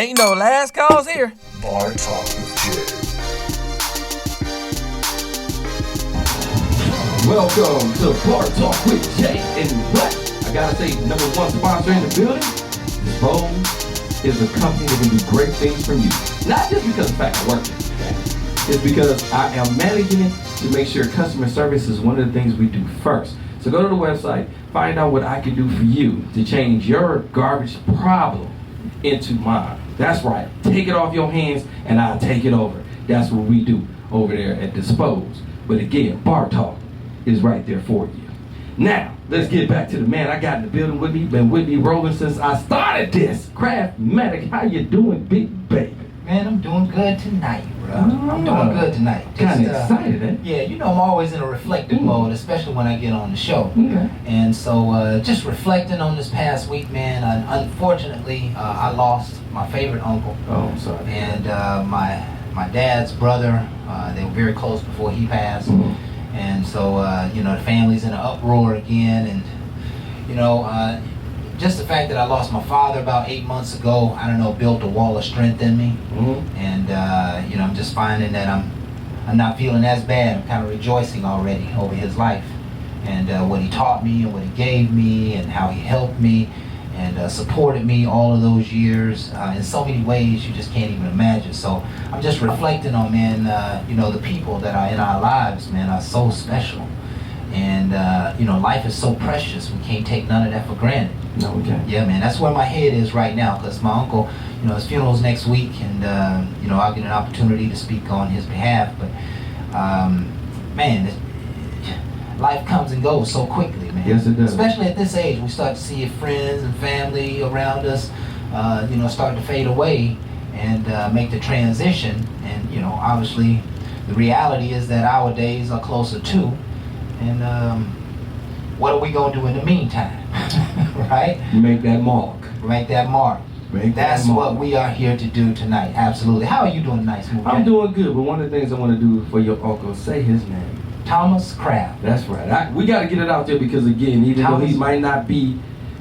Ain't no last calls here. Bar Talk with Jay. Welcome to Bar Talk with Jay. And what? I gotta say, number one sponsor in the building, Bose is a company that can do great things for you. Not just because of the fact I work there. It's because I am managing it to make sure customer service is one of the things we do first. So go to the website, find out what I can do for you to change your garbage problem into mine. That's right. Take it off your hands and I'll take it over. That's what we do over there at Dispose. But again, Bar Talk is right there for you. Now, let's get back to the man I got in the building with me. Been with me rolling since I started this. Craftmatic, how you doing, big baby? Man, I'm doing good tonight, bro. I'm doing good tonight. Kind of excited, eh? Yeah, you know I'm always in a reflective mode, especially when I get on the show. Okay. And so just reflecting on this past week, man, unfortunately, I lost my favorite uncle. Oh, I'm sorry. And my dad's brother, they were very close before he passed. Mm-hmm. And so, the family's in an uproar again. And, just the fact that I lost my father about 8 months ago, I don't know, built a wall of strength in me. Mm-hmm. And, I'm just finding that I'm not feeling as bad. I'm kind of rejoicing already over his life and what he taught me and what he gave me and how he helped me and supported me all of those years in so many ways you just can't even imagine. So I'm just reflecting on, man, the people that are in our lives, man, are so special. And, life is so precious. We can't take none of that for granted. No, we can't. Yeah, man, that's where my head is right now because my uncle, his funeral's next week and, I'll get an opportunity to speak on his behalf. But, life comes and goes so quickly, man. Yes, it does. Especially at this age, we start to see friends and family around us, start to fade away and make the transition. And, obviously, the reality is that our days are closer to. And what are we going to do in the meantime? Right? Make that mark. Make that mark. That's mark. what we are here to do tonight. Absolutely. How are you doing tonight, Smooth? I'm doing good, but one of the things I want to do for your uncle, say his name. Thomas Kraft. That's right. We got to get it out there because, again, even though he might not be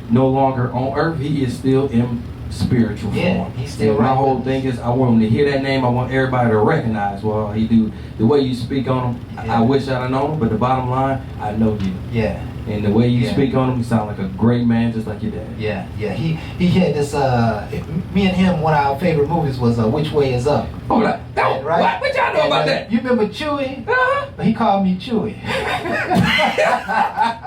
no longer on earth, he is still in spiritual form. Yeah, he's still and my right whole with thing is I want him to hear that name. I want everybody to recognize what he do. The way you speak on him, Yeah. I wish I'd have known him, but the bottom line, I know you. Yeah. And the way you Yeah. speak on him, you sound like a great man, just like your dad. Yeah. He had this, me and him, one of our favorite movies was Which Way Is Up. Oh, right? What y'all know about that? You remember Chewy? Uh-huh. He called me Chewy.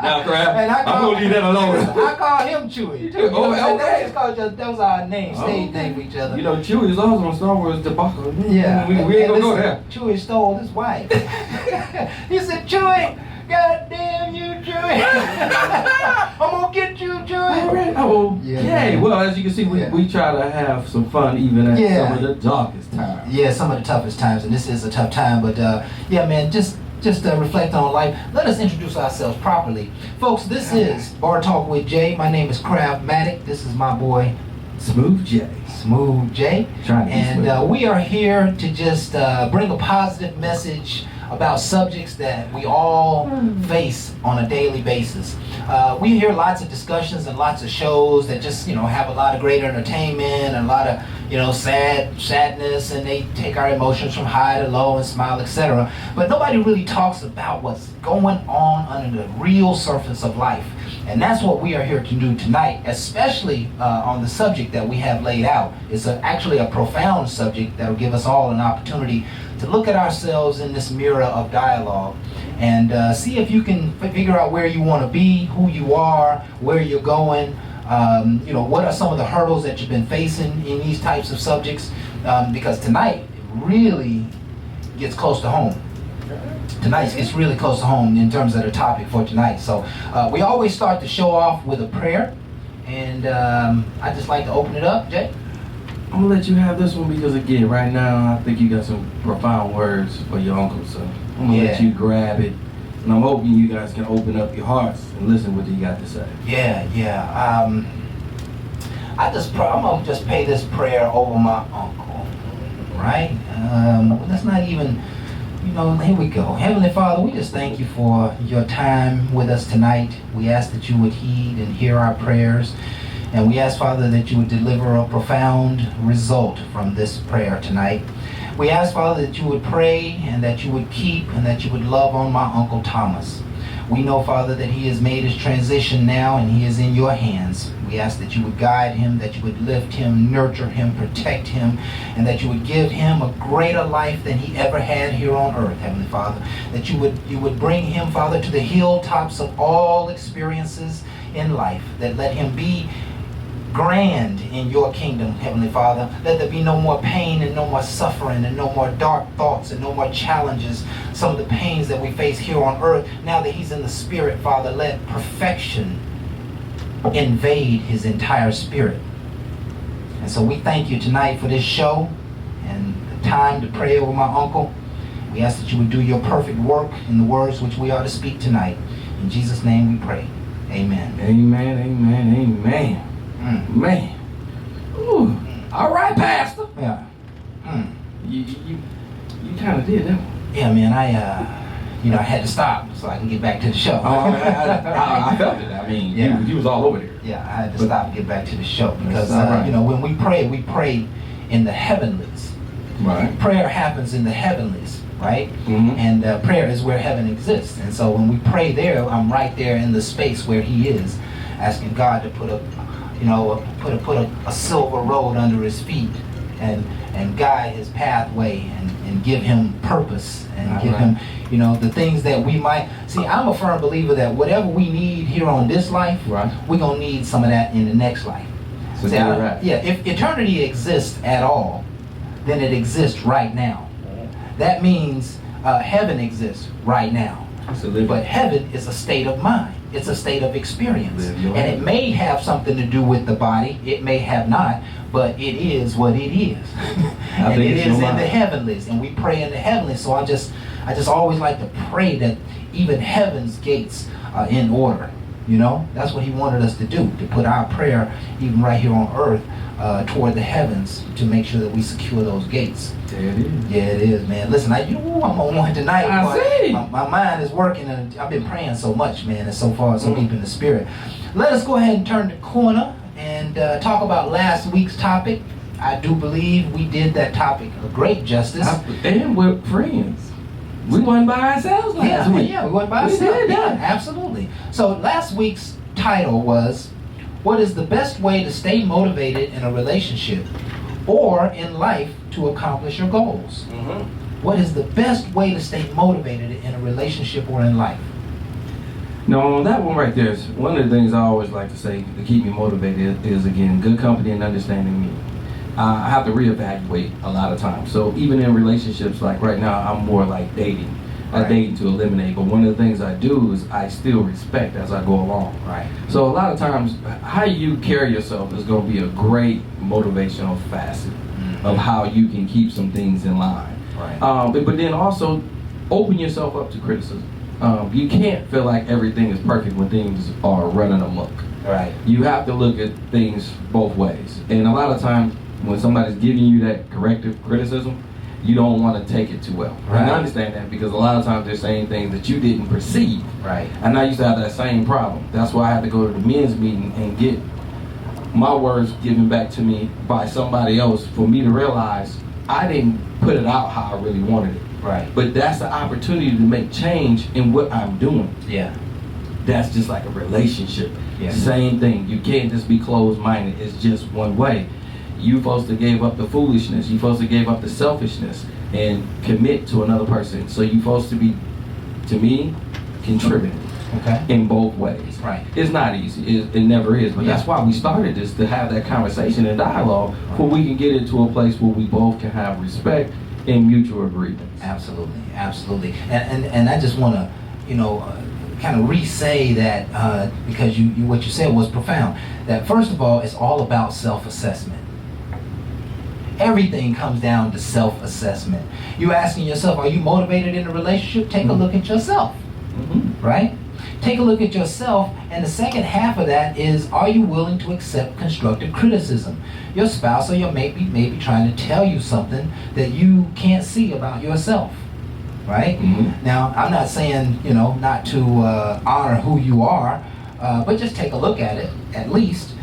Now, Crab, And I'm going to leave that alone. I call him Chewy. Too. Oh, okay. Those are our names, stage Okay. name for each other. You know, Chewie is also on Star Wars debacle. Yeah. We ain't going to go there. Chewy stole his wife. He said, Chewy, goddamn you, Chewy. I'm going to get you, Chewy. All right. Okay. Yeah. Well, as you can see, we try to have some fun even at some of the darkest times. Yeah, some of the toughest times, and this is a tough time. But man, just reflect on life. Let us introduce ourselves properly, folks. This is Bar Talk with Jay. My name is Craftmatic. This is my boy Smooth J. Smooth J. Trying to be smooth. And we are here to just bring a positive message about subjects that we all face on a daily basis. We hear lots of discussions and lots of shows that just, have a lot of great entertainment and a lot of, sadness, and they take our emotions from high to low and smile, etc. But nobody really talks about what's going on under the real surface of life. And that's what we are here to do tonight, especially on the subject that we have laid out. It's actually a profound subject that will give us all an opportunity to look at ourselves in this mirror of dialogue and see if you can figure out where you want to be, who you are, where you're going, what are some of the hurdles that you've been facing in these types of subjects, because tonight really gets close to home. Tonight it's really close to home in terms of the topic for tonight. So we always start the show off with a prayer, and I just like to open it up, Jay. I'm going to let you have this one because, again, right now, I think you got some profound words for your uncle. So I'm going to let you grab it. And I'm hoping you guys can open up your hearts and listen what you got to say. Yeah. I'm going to just pay this prayer over my uncle, right? Let's not even, here we go. Heavenly Father, we just thank you for your time with us tonight. We ask that you would heed and hear our prayers. And we ask, Father, that you would deliver a profound result from this prayer tonight. We ask, Father, that you would pray and that you would keep and that you would love on my Uncle Thomas. We know, Father, that he has made his transition now and he is in your hands. We ask that you would guide him, that you would lift him, nurture him, protect him, and that you would give him a greater life than he ever had here on earth, Heavenly Father. That you would bring him, Father, to the hilltops of all experiences in life. That let him be grand in your kingdom, Heavenly Father. Let there be no more pain and no more suffering and no more dark thoughts and no more challenges. Some of the pains that we face here on earth, now that he's in the spirit, Father, let perfection invade his entire spirit. And so we thank you tonight for this show and the time to pray over my uncle. We ask that you would do your perfect work in the words which we are to speak tonight. In Jesus' name we pray. Amen. Amen, amen, amen. Man. Ooh. All right, Pastor. Yeah. You kind of did that one. Yeah, man, I had to stop so I can get back to the show. I felt it. I mean, Yeah. you was all over there. Yeah, I had to stop and get back to the show because, That's all right. when we pray in the heavenlies. Right. Prayer happens in the heavenlies, right? Mhm. And prayer is where heaven exists. And so when we pray there, I'm right there in the space where he is, asking God to put a silver road under his feet and guide his pathway and give him purpose and give him, the things that we might see. I'm a firm believer that whatever we need here on this life, Right. we're gonna need some of that in the next life. So See, you're right. Yeah, if eternity exists at all, then it exists right now. That means heaven exists right now. So live But heaven is a state of mind. It's a state of experience. Live your And life. it may have something to do with the body. It may have not. But it is what it is. And think it it's is your in the mind. heavenlies. And we pray in the heavenlies. So I just always like to pray that even heaven's gates are in order. That's what he wanted us to do. To put our prayer even right here on earth toward the heavens to make sure that we secure those gates. There it is. Yeah, it is, man. Listen, I'm on one tonight. I boy. see. My mind is working, and I've been praying so much, man, and so far so deep in the spirit. Let us go ahead and turn the corner and talk about last week's topic. I do believe we did that topic a great justice. And we're friends. We went by ourselves last week. Yeah, we went by We ourselves. did that. Yeah, absolutely. So last week's title was, what is the best way to stay motivated in a relationship or in life to accomplish your goals? Mhm. What is the best way to stay motivated in a relationship or in life? No, on that one right there, is one of the things I always like to say to keep me motivated is, again, good company and understanding me. I have to reevaluate a lot of times. So even in relationships, like right now, I'm more like dating. Right. I date to eliminate, but one of the things I do is I still respect as I go along. Right. So a lot of times, how you carry yourself is going to be a great motivational facet of how you can keep some things in line. Right. But then also open yourself up to criticism. You can't feel like everything is perfect when things are running amok. Right. You have to look at things both ways. And a lot of times when somebody's giving you that corrective criticism, you don't want to take it too well. Right. And I understand that because a lot of times they're saying things that you didn't perceive. Right. And I used to have that same problem. That's why I had to go to the men's meeting and get my words given back to me by somebody else for me to realize I didn't put it out how I really wanted it. Right. But that's the opportunity to make change in what I'm doing. Yeah. That's just like a relationship. Yeah. Same thing. You can't just be closed-minded. It's just one way. You supposed to give up the foolishness. You supposed to give up the selfishness and commit to another person. So you supposed to be, to me, contributing Okay. in both ways. Right. It's not easy. It never is. But that's why we started this, to have that conversation and dialogue where we can get into a place where we both can have respect and mutual agreements. Absolutely. Absolutely. And I just want to, kind of re-say that because you what you said was profound. That first of all, it's all about self-assessment. Everything comes down to self-assessment. You asking yourself, are you motivated in a relationship? Take a look at yourself, right? Take a look at yourself, and the second half of that is, are you willing to accept constructive criticism? Your spouse or your mate may be trying to tell you something that you can't see about yourself, right? Now, I'm not saying, not to honor who you are, but just take a look at it, at least.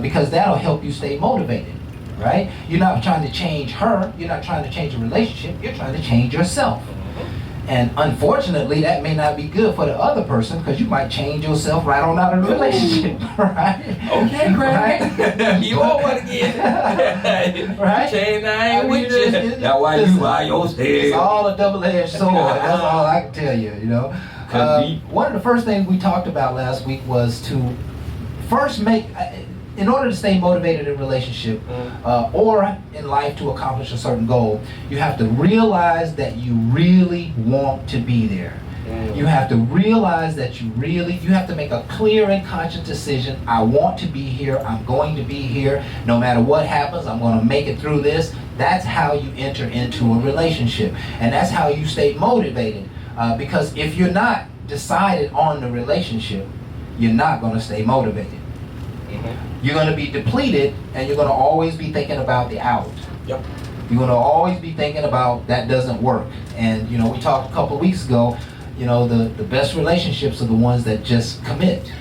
because that'll help you stay motivated, right? You're not trying to change her, you're not trying to change a relationship, you're trying to change yourself. And unfortunately, that may not be good for the other person because you might change yourself right on out of the relationship, right? Okay, Craig. You on one again. Right? Change, I ain't with you. That's why listen, you are your It's stay. all a double-edged sword. That's all I can tell you, you know. Could be. One of the first things we talked about last week was to first make, in order to stay motivated in a relationship or in life to accomplish a certain goal, you have to realize that you really want to be there. You have to realize that you have to make a clear and conscious decision. I want to be here. I'm going to be here. No matter what happens, I'm going to make it through this. That's how you enter into a relationship. And that's how you stay motivated. Because if you're not decided on the relationship, you're not going to stay motivated. You're going to be depleted, and you're going to always be thinking about the out. Yep. You're going to always be thinking about that doesn't work. And, you know, we talked a couple of weeks ago, you know, the best relationships are the ones that just commit.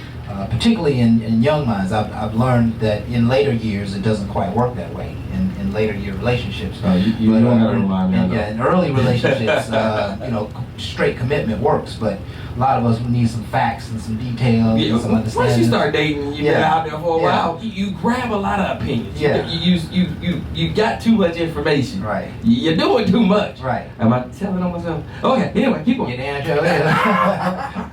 Particularly in young minds, I've learned that in later years it doesn't quite work that way in later year relationships. You don't gotta remind me. Yeah, in early relationships, you know, straight commitment works, but a lot of us need some facts and some details and some understanding. Once you start dating, you've been out there for a Yeah. while. You grab a lot of opinions. Yeah. You got too much information. Right. You're doing too much. Right. Am I telling on myself? Okay. Anyway, keep going. Get down, Joe.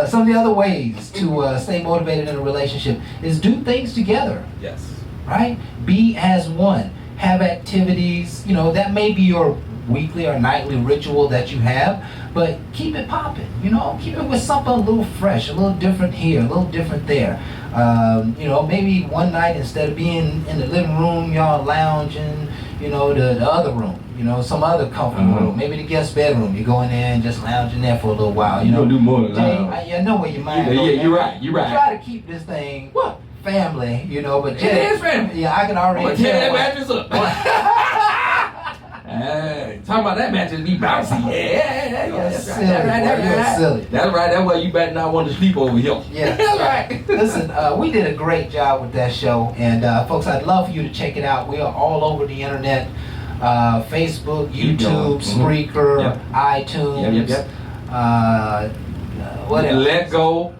Some of the other ways to stay motivated in a relationship is do things together, Yes. right? Be as one. Have activities, you know, that may be your weekly or nightly ritual that you have, but keep it popping, you know, keep it with something a little fresh, a little different here, a little different there. You know, maybe one night instead of being in the living room, y'all lounging, you know, the other room, you know, some other comfortable room, maybe the guest bedroom. You go in there and just lounge in there for a little while. You know, do more than Jay, that. I know where your mind goes. Yeah, you're right. You're right. Try to keep this thing family, you know, but It Jay, is family. yeah, I can already Tear that tell. mattress up. Hey, talking about that mattress be bouncy. Yeah. That's Silly, right. boy, you're silly. That's right. That's why you better not want to sleep over here. Yeah. That's right. Listen, we did a great job with that show, and folks, I'd love for you to check it out. We are all over the internet, Facebook, YouTube, Spreaker, Yep. iTunes. Yep. What else? Let go.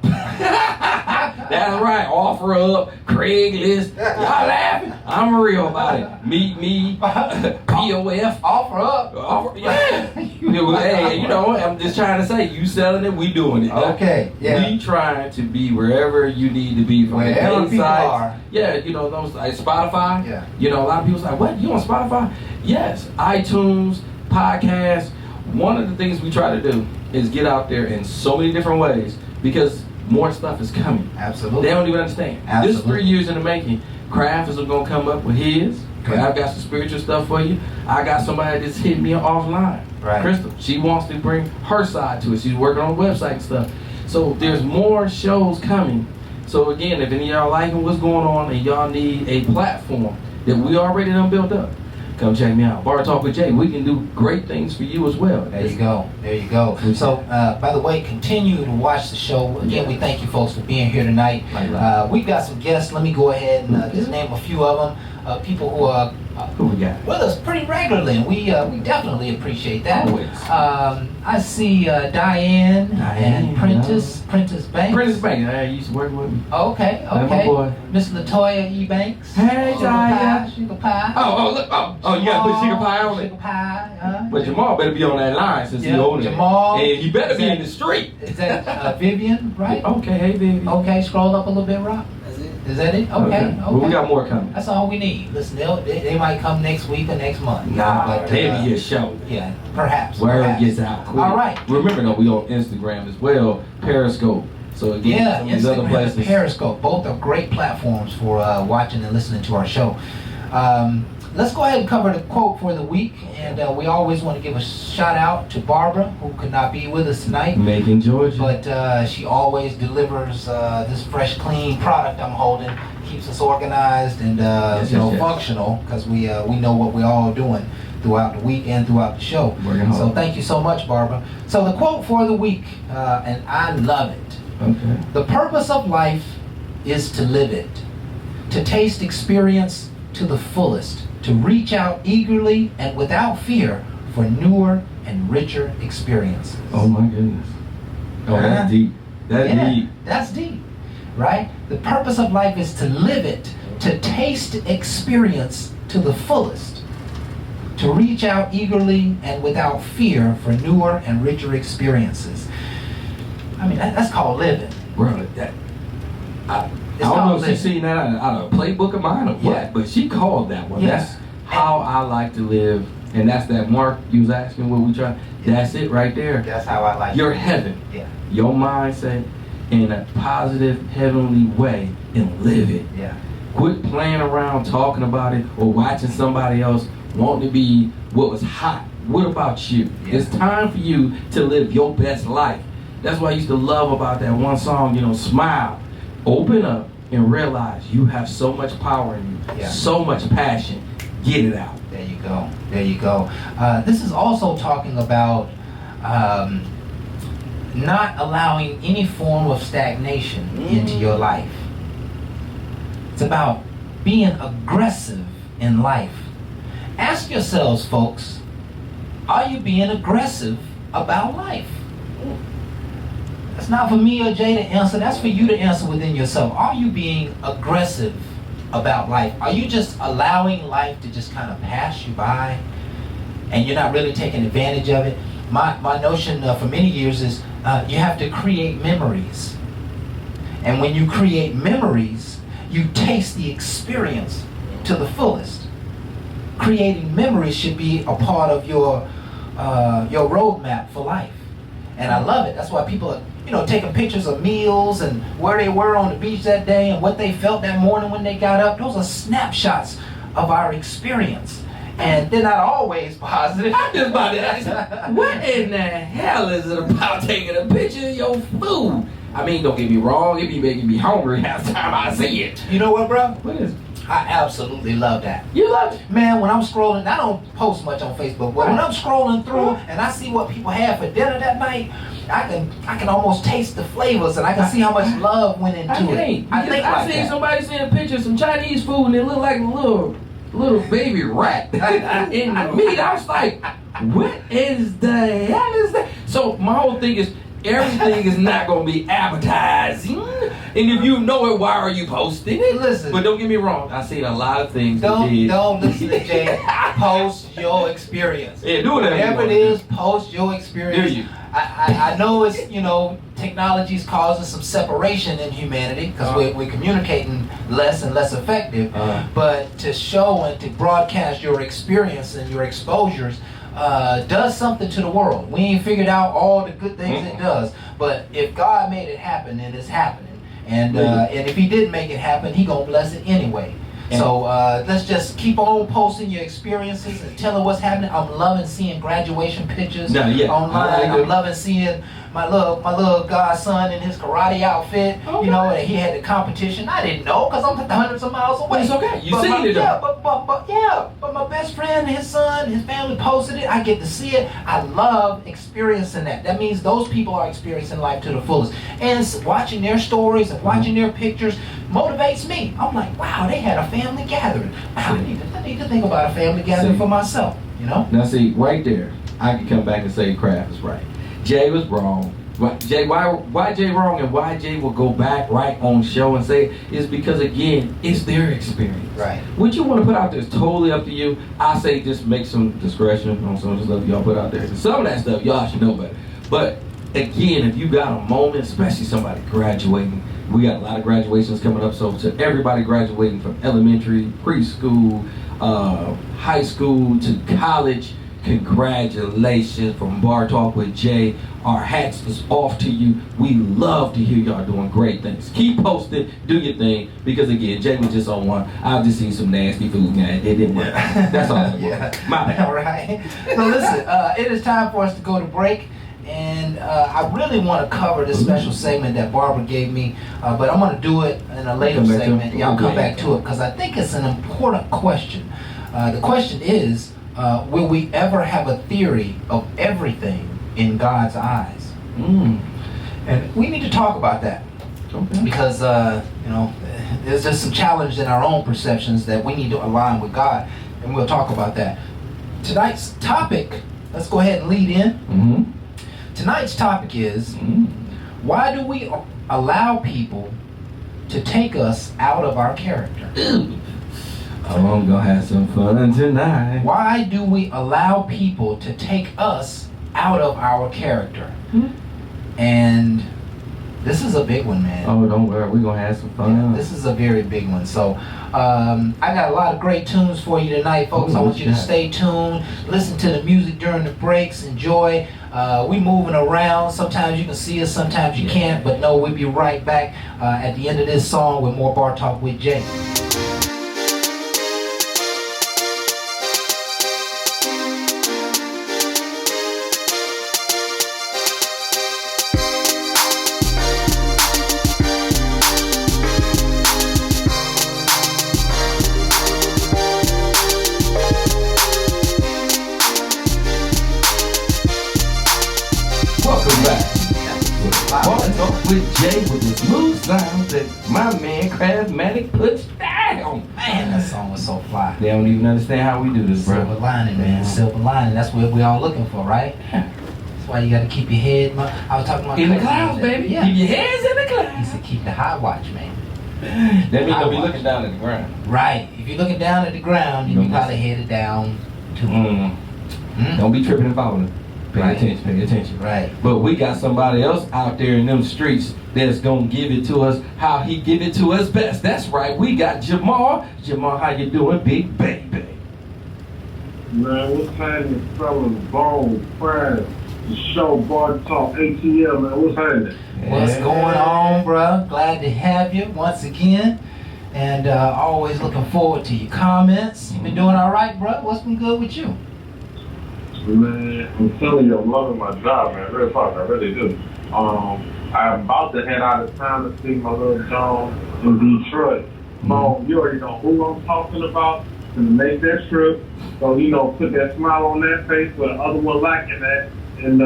That's right. Offer up. Craigslist. Y'all laughing? I'm real about it. Meet me. POF. Offer up. Offer. Yeah. Hey, you know, I'm just trying to say, you selling it, we doing it. Okay. Yeah. We trying to be wherever you need to be from Wherever the people sites. are. Yeah, you know, those like Spotify. Yeah. You know, a lot of people say, what? You on Spotify? Yes. iTunes, podcasts. One of the things we try to do is get out there in so many different ways because more stuff is coming. Absolutely. They don't even understand. Absolutely. This is 3 years in the making. Kraft is going to come up with his. Kraft got some spiritual stuff for you. I got somebody that's hitting me offline. Right. Crystal. She wants to bring her side to it. She's working on website and stuff. So there's more shows coming. So again, if any of y'all liking what's going on and y'all need a platform that we already done built up, come check me out. Bar Talk with Jay. We can do great things for you as well. There you go. There you go. So, by the way, continue to watch the show. Again, we thank you folks for being here tonight. We've got some guests. Let me go ahead and just name a few of them. People who are Who we got? with us pretty regularly, and we definitely appreciate that. Always. I see Diane and Prentice Banks. Prentice Banks. I used to work with me. Okay. my boy. Miss Latoya E. Banks. Hey, Sugar Diane. pie, Sugar pie. Oh, look. Oh, you got to put sugar pie on Sugar it. pie. But Jamal better be on that line since he Yeah, owns it. Jamal. And he better be Is in the street. Is that Vivian, right? Okay, hey, baby. Okay, scroll up a little bit, Rob. That's it. Is that it? Okay. Well, we got more coming. That's all we need. Listen, they might come next week or next month. Nah, but, maybe a show. Yeah, perhaps. Word perhaps. gets out quick. All right. Remember though, we on Instagram as well, Periscope. So again, Yeah, some of these other Instagram places. and Periscope. Both are great platforms for watching and listening to our show. Let's go ahead and cover the quote for the week. And we always want to give a shout out to Barbara, who could not be with us tonight. Macon, Georgia. But she always delivers this fresh, clean product I'm holding. Keeps us organized and Yes. functional, because we know what we're all doing throughout the week and throughout the show. Working So hard. thank you so much, Barbara. So the quote for the week, and I love it. Okay. The purpose of life is to live it. to taste experience to the fullest, to reach out eagerly and without fear for newer and richer experiences. Oh my goodness. Oh, that's deep. That's deep. That's deep, right? The purpose of life is to live it, to taste experience to the fullest, to reach out eagerly and without fear for newer and richer experiences. I mean, that's called living. Bro, I don't know if she's seen that out of a playbook of mine or what, Yeah. but she called that one. Yeah. That's how I like to live. And that's that Mark you was asking what we try. That's it right there. That's how I like Your it. heaven. Yeah. Your mindset in a positive, heavenly way and live it. Yeah. Quit playing around talking about it or watching somebody else wanting to be what was hot. What about you? Yeah. It's time for you to live your best life. That's what I used to love about that one song, smile, open up, and realize you have so much power in you, Yeah. so much passion. Get it out. There you go. There you go. This is also talking about not allowing any form of stagnation into your life. It's about being aggressive in life. Ask yourselves, folks, are you being aggressive about life? That's not for me or Jay to answer. That's for you to answer within yourself. Are you being aggressive about life? Are you just allowing life to just kind of pass you by and you're not really taking advantage of it? My notion for many years is you have to create memories. And when you create memories, you taste the experience to the fullest. Creating memories should be a part of your roadmap for life. And I love it. That's why people are taking pictures of meals and where they were on the beach that day and what they felt that morning when they got up. Those are snapshots of our experience. And they're not always positive. I'm just about to ask, what in the hell is it about taking a picture of your food? I mean, don't get me wrong, it be making me hungry half the time I see it. You know what, bro? What is it? I absolutely love that. You love it? Man, when I'm scrolling, I don't post much on Facebook, but when I'm scrolling through and I see what people had for dinner that night, I can almost taste the flavors and I can see how much love went into it. I seen somebody send a picture of some Chinese food and it looked like a little baby rat in the meat. I was like, what is the hell is that? So my whole thing is, everything is not going to be advertising. And if you know it, why are you posting it? Listen. But don't get me wrong. I seen a lot of things. Don't listen to Jay. Post your experience. Yeah, do whatever Whatever it you want is, post your experience. Do you? I know it's, technology's causing some separation in humanity because we're communicating less and less effective. But to show and to broadcast your experience and your exposures does something to the world. We ain't figured out all the good things it does. But if God made it happen, then it's happening. And if he didn't make it happen, he gonna bless it anyway. So let's just keep on posting your experiences and telling what's happening. I'm loving seeing graduation pictures online. I'm loving seeing my little godson in his karate outfit. Okay. And he had the competition. I didn't know because I'm hundreds of miles away. But it's okay. You But seen it though. Yeah, but my best friend, his son, his family posted it. I get to see it. I love experiencing that. That means those people are experiencing life to the fullest. And watching their stories and watching their pictures motivates me. I'm like, wow, they had a family gathering. Wow, I need to think about a family gathering for myself. Now see, right there, I can come back and say Kraft is right. Jay was wrong. Why Jay wrong and why Jay will go back right on show and say is because again, it's their experience. Right. What you want to put out there is totally up to you. I say just make some discretion on some of the stuff y'all put out there. Some of that stuff y'all should know better. But again, if you got a moment, especially somebody graduating, we got a lot of graduations coming up. So to everybody graduating from elementary, preschool, high school to college, congratulations from Bar Talk with Jay. Our hats is off to you. We love to hear y'all doing great things. Keep posting, do your thing, because again, Jay was just on one. I've just seen some nasty food, man. It didn't work. That's all. My bad. All right. So listen, it is time for us to go to break. And I really want to cover this special segment that Barbara gave me, but I'm going to do it in a later segment. Y'all come back to it because I think it's an important question. The question is, will we ever have a theory of everything in God's eyes? And we need to talk about that. Okay. Because, there's just some challenge in our own perceptions that we need to align with God, and we'll talk about that. Tonight's topic, let's go ahead and lead in. Mm-hmm. Tonight's topic is, why do we allow people to take us out of our character? Oh, I'm gonna have some fun tonight. Why do we allow people to take us out of our character? And this is a big one, man. Oh, don't worry, we're gonna have some fun. Yeah, this is a very big one. So I got a lot of great tunes for you tonight, folks. I want you to stay tuned, listen to the music during the breaks, enjoy. We moving around. Sometimes you can see us, sometimes you can't, but no, we'll be right back at the end of this song with more Bar Talk with Jay. With Jay with the smooth sounds that my man Craftmatic puts down. Man, that song was so fly. They don't even understand how we do this, bro. Silver lining, man. Silver lining. That's what we're all looking for, right? That's why you got to keep your head. I was talking about in the clouds, baby. Yeah. Keep your heads in the He clouds. said keep the high watch, man. That means you'll be looking down at the ground. Right. If you're looking down at the ground, you probably headed down to Don't be tripping and falling. Pay Right. attention, pay attention. Right. But we got somebody else out there in them streets that's gonna give it to us how he give it to us best. That's right, we got Jamal. Jamal, how you doing, big baby? Man, what's happening, fellas? Bone, friends, the show, Bar Talk, ATL, man, what's happening? What's going on, bro? Glad to have you once again. And always looking forward to your comments. You been doing all right, bro? What's been good with you? Man, I'm telling you, I'm loving my job, man. Real talk, I really do. I'm about to head out of town to see my little John in Detroit. Mom, you already know who I'm talking about. Gonna make that trip. So, put that smile on that face with the other one lacking that. And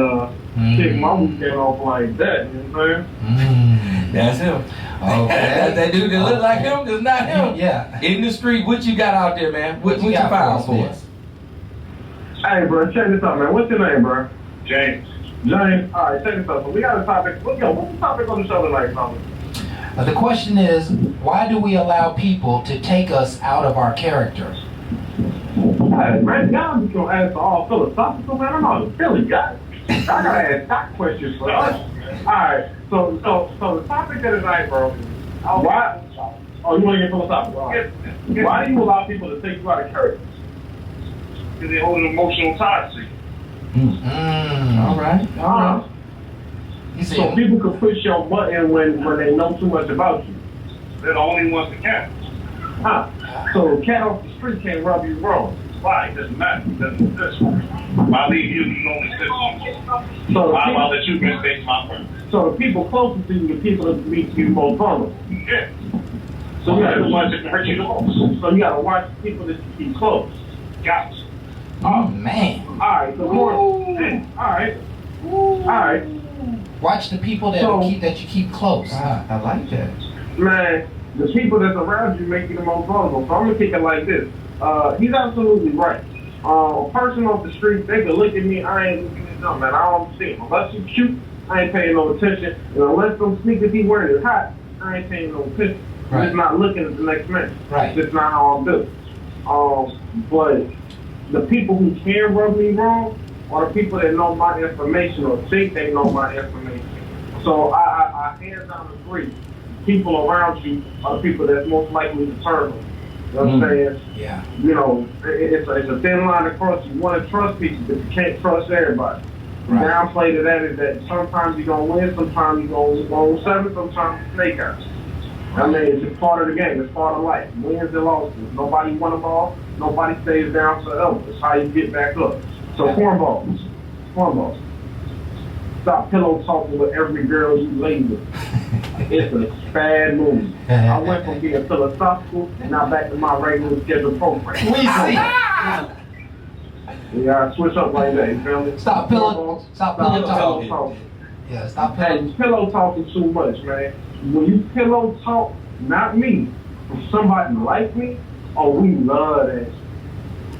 kick my weekend off like that, you know what I'm saying? That's him. Okay. that dude that look like him is not him. Yeah. In the street, what you got out there, man? What you got found for for us? us? Hey, bro, check this out, man. What's your name, bro? James. James. All right, check this out. So we got a topic. What's the topic on the show tonight, fellas? The question is, why do we allow people to take us out of our character? Hey, man, y'all just gonna ask all philosophical, man. I'm not a Philly guy. I gotta ask that questions for us. All right. So the topic of tonight, bro. Why? Oh, you want to get philosophical? All right. Why do you allow people to take you out of character? Because they hold an emotional tie to you. All right. So people can push your button when they know too much about you. They're the only ones that can. So a cat off the street can't rub you wrong. Why? It doesn't matter. It doesn't exist. If I leave you, you don't exist. So I'll let you mistake my friend. So the people closest to you, the people that meet you most vulnerable. Yeah. So you got to watch it hurt you the most. So you got to watch the people that you keep close. Got it. Oh, man. All right. So more. All right. All right. Watch the people that you keep close. I like that. Man, the people that's around you make you the most vulnerable. So I'm gonna take it like this. He's absolutely right. A person off the street, they can look at me, I ain't looking at them, man. I don't see him. Unless you cute, I ain't paying no attention. And unless them sneakers he wearing is hot, I ain't paying no attention. I'm Right. just not looking at the next man. Right. That's not how I'm built. But the people who can rub me wrong are the people that know my information or think they know my information. So I hands down agree. People around you are the people that's most likely to turn them. You know what I'm saying? Yeah. It's a thin line across. You want to trust people, but you can't trust everybody. The Right. downplay to that is that sometimes you're going to win, sometimes you're going to go 7, sometimes it's snake eyes. I mean, it's just part of the game. It's part of life. Wins and losses. Nobody won them all. Nobody stays down forever. It's how you get back up. So cornballs. Stop pillow talking with every girl you lay with. It's a bad move. I went from being philosophical and now back to my regular scheduled program. We see. Yeah, I switch up like that. You feel me? Stop pillow talking. talking. Yeah, stop Hey, pillow. pillow talking too much, man. When you pillow talk, not me, from somebody like me, oh, we love that shit.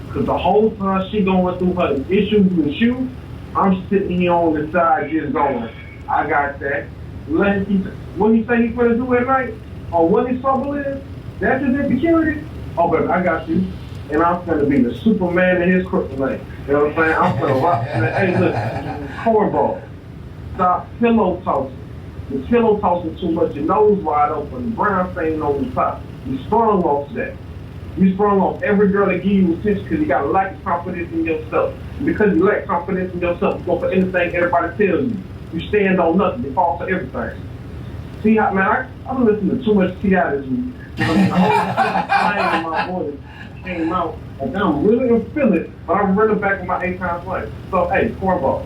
Because the whole time she going through her issues with you, I'm sitting here on the side just going, I got that. Let him, what he say he's going to do at night, or what his trouble is, that's his insecurity. Oh, but I got you. And I'm going to be the Superman in his kryptonite. You know what I'm saying? I'm going to rock. Hey, look, cornball. Stop pillow tossing. The pillow tossing too much, your nose wide open, the brown stain on the top. You sprung off that. You sprung off every girl that give you attention because you got a lack of confidence in yourself. And because you lack confidence in yourself, you go for anything everybody tells you. You stand on nothing, you fall for everything. See how, man, I've been listening to too much T.I. this week. The whole time in my voice came out, and I'm really gonna feel it, but I'm running back with my 8 times life. So, hey, cornball.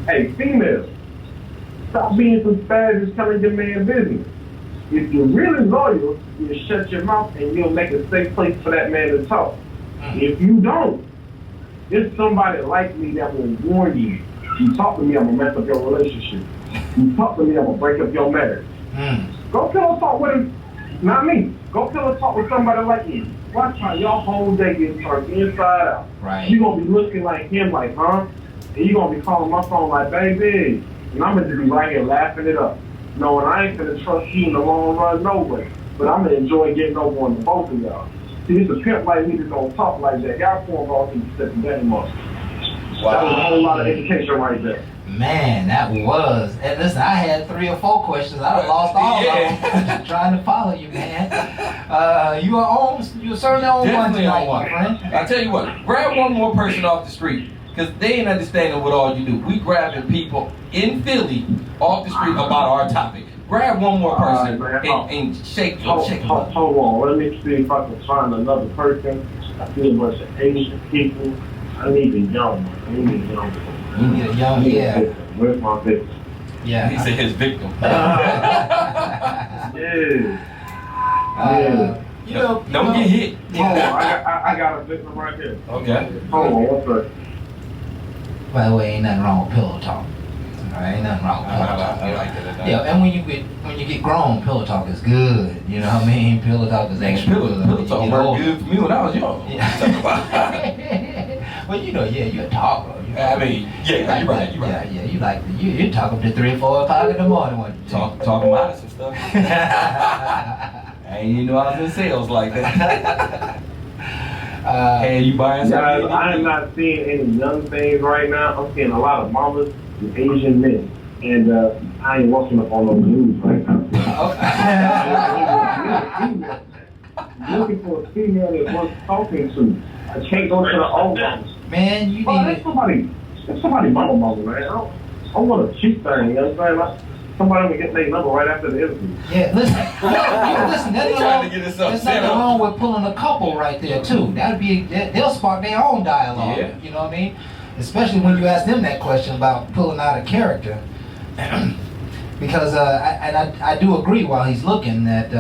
Hey, females, stop being some spazzes telling your man business. If you're really loyal, you shut your mouth and you'll make a safe place for that man to talk. If you don't, there's somebody like me that will warn you. You talk to me, I'm gonna mess up your relationship. You talk to me, I'm gonna break up your marriage. Go pillow talk with him, not me. Go pillow talk with somebody like me. Watch how your whole day gets turned inside out. Right. You're gonna be looking like him, like, huh? And you're gonna be calling my phone like, baby. And I'm gonna just be right here laughing it up. Knowing I ain't gonna trust you in the long run, no way. But I'm gonna enjoy getting over on the both of y'all. See, it's a pimp like me that's gonna talk like that. Y'all cornballs need to step the game up. Wow. That was a whole lot of education right there. Man, that was. And listen, I had 3 or 4 questions. I lost all of them trying to follow you, man. You are certainly on one tonight, my friend. I tell you what, grab one more person off the street, because they ain't understanding what all you do. We grabbing people in Philly off the street about our topic. Grab one more person and shake them. Hold on, let me see if I can find another person. I see a bunch of Asian people. I need a young one. You need a young, yeah. Where's my victim? Yeah. He said his victim. Yeah. You know, don't get hit. Hold on, I got a victim right here. Okay. Hold on, what's that? By the way, ain't nothing wrong with pillow talk. Alright, ain't nothing wrong with pillow talk. I like that. Yeah, and when you get grown, pillow talk is good. You know what I mean? Pillow talk is extra good. Pillow talk worked good for me when I was young. Yeah. Well, you know, yeah, you're a talker. I mean, yeah, you're right. Yeah, you talk up to 3 or 4 o'clock in the morning. Talking about some stuff. I ain't even know I was in sales like that. Hey, you buying something? Guys, I am not seeing any young things right now. I'm seeing a lot of mamas and Asian men. And I ain't watching up on those news right now. Looking for a female that's worth talking to. I can't go to the old ones. Man, you Oh, need that's somebody mama, man. I want a cheap thing, you know what I'm saying? Like, somebody will get their number right after the interview. Yeah, listen, there's nothing wrong with pulling a couple right there too. They'll spark their own dialogue. Yeah. You know what I mean? Especially when you ask them that question about pulling out a character. Because I do agree while he's looking that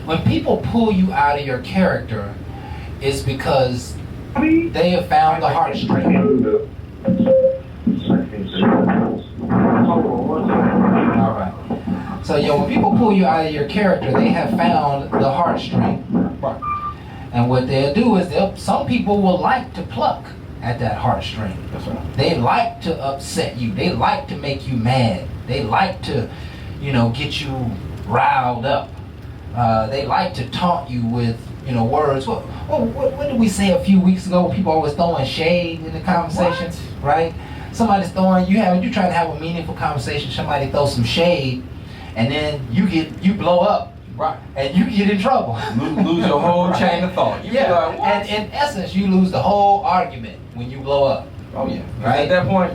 when people pull you out of your character, it's because they have found the heartstring. All right. So yeah, when people pull you out of your character, they have found the heartstring. And what they'll do is some people will like to pluck at that heartstring. That's right. They like to upset you. They like to make you mad. They like to, get you riled up. They like to taunt you with, words. What did we say a few weeks ago? People always throwing shade in the conversation, right? Somebody's throwing you trying to have a meaningful conversation. Somebody throws some shade, and then you blow up, right? And you get in trouble. Lose your whole chain of thought. And in essence, you lose the whole argument when you blow up. Oh yeah. Right. At that point,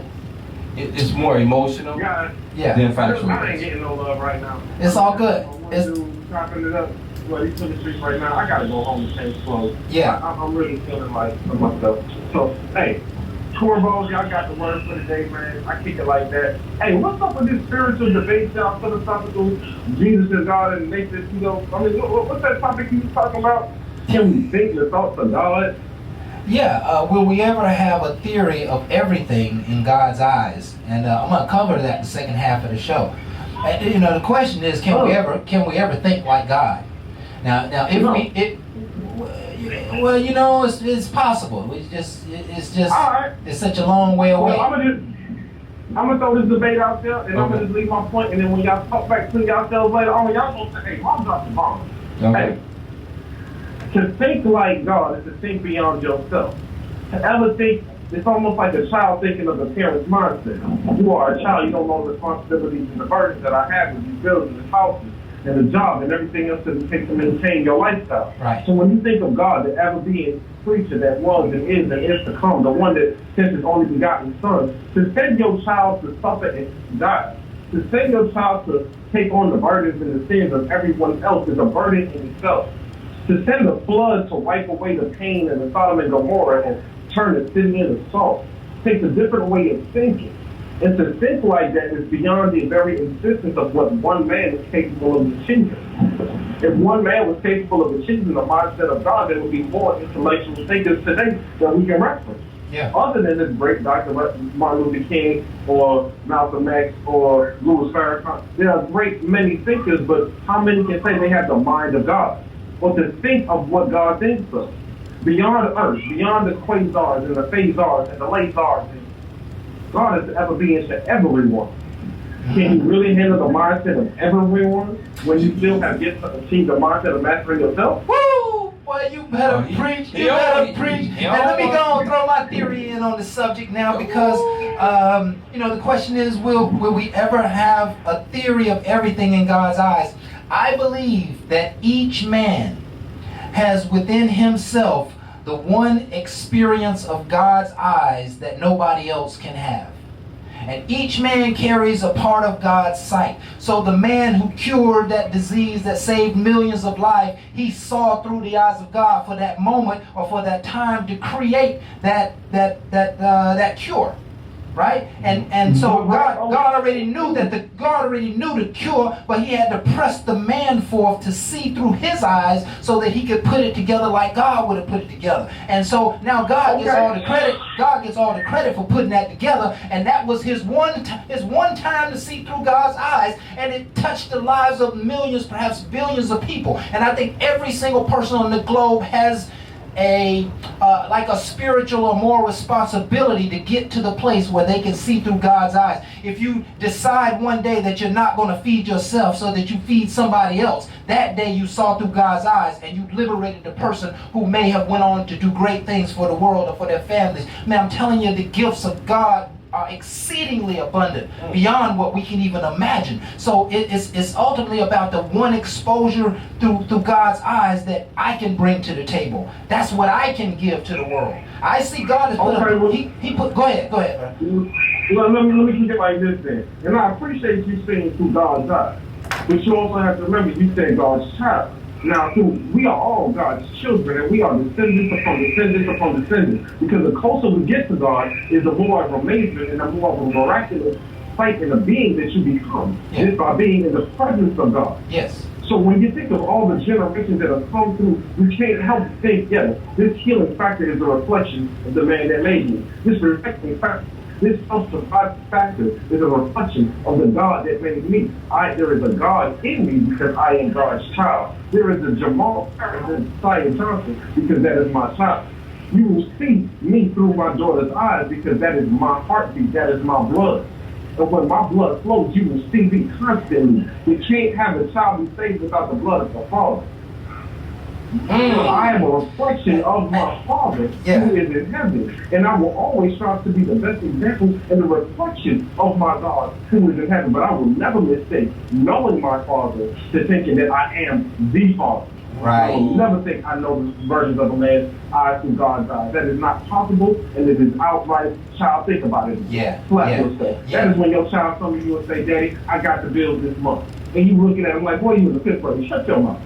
it's more emotional than factual. I ain't getting no love right now. It's all good. It's chopping it up. Well, he's in the streets right now. I gotta go home and change clothes. Yeah. I'm really feeling like for myself. So, hey, cornballs, y'all got the word for the day, man. I kick it like that. Hey, what's up with this spiritual debate, y'all? Philosophical, Jesus is God and nature, I mean, what's that topic you was talking about? Can we think the thoughts of God? Yeah, will we ever have a theory of everything in God's eyes? And I'm going to cover that in the second half of the show. You know, the question is, can we ever think like God? Now, if No. well, you know, it's possible. It's just All right. it's such a long way away. Well, I'm gonna throw this debate out there, and I'm gonna just leave my point, and then when y'all talk back to yourselves later on, y'all gonna say, hey, mom dropped the bomb. Okay. Hey, to think like God is to think beyond yourself. To ever think, it's almost like a child thinking of the parent's mindset. You are a child, you don't know the responsibilities and the burdens that I have with these buildings and houses and the job and everything else that it takes to maintain your lifestyle. Right. So when you think of God, the ever being creature that was and is to come, the one that sent his only begotten son, to send your child to suffer and die, to send your child to take on the burdens and the sins of everyone else is a burden in itself. To send the flood to wipe away the pain and the Sodom and Gomorrah and turn the city into salt takes a different way of thinking. And to think like that is beyond the very existence of what one man is capable of achieving. If one man was capable of achieving the mindset of God, there would be more intellectual thinkers today that we can reference. Yeah. Other than this great Dr. Martin Luther King or Malcolm X or Louis Farrakhan, there are great many thinkers, but how many can say they have the mind of God? Or to think of what God thinks of? Beyond earth, beyond the quasars and the phasars and the lasars, God is the ever being to everyone. Can you really handle the mindset of everyone when you still have yet to achieve the mindset of mastering yourself? Woo! Boy, you better preach. You better preach. And let me go and throw my theory in on the subject now, because you know, the question is, will we ever have a theory of everything in God's eyes? I believe that each man has within himself the one experience of God's eyes that nobody else can have. And each man carries a part of God's sight. So the man who cured that disease that saved millions of lives, he saw through the eyes of God for that moment or for that time to create that cure. Right? And so God already knew God already knew the cure, but he had to press the man forth to see through his eyes so that he could put it together like God would have put it together. And so now God gets all the credit. God gets all the credit for putting that together, and that was his one time to see through God's eyes, and it touched the lives of millions, perhaps billions of people. And I think every single person on the globe has like a spiritual or moral responsibility to get to the place where they can see through God's eyes. If you decide one day that you're not going to feed yourself so that you feed somebody else, that day you saw through God's eyes and you liberated the person who may have went on to do great things for the world or for their families. Man, I'm telling you, the gifts of God are exceedingly abundant beyond what we can even imagine. So it's ultimately about the one exposure through God's eyes that I can bring to the table. That's what I can give to the world. I see God as go ahead, bro. Well, let me keep it like this then. And I appreciate you saying through God's eyes. But you also have to remember, you said God's child. Now, we are all God's children, and we are descendants upon descendants upon descendants. Because the closer we get to God, is the more of amazement and the more of a miraculous sight in the being that you become. Yeah. Just by being in the presence of God. Yes. So when you think of all the generations that have come through, you can't help but think, yes, this healing factor is a reflection of the man that made me. This reflecting factor. This self-sufficing factor is a reflection of the God that made me. There is a God in me because I am God's child. There is a Jamal Zion Johnson because that is my child. You will see me through my daughter's eyes because that is my heartbeat, that is my blood. And when my blood flows, you will see me constantly. You can't have a child be saved without the blood of the Father. I am a reflection of my Father who is in heaven. And I will always strive to be the best example and the reflection of my God who is in heaven. But I will never mistake knowing my Father to thinking that I am the Father. Right. I will never think I know the versions of a man's eyes through God's eyes. That is not possible, and it is outright child. Think about it. That is when your child comes to you and say, Daddy, I got the bills this month. And you looking at him like, boy, you in the fifth grade. Shut your mouth.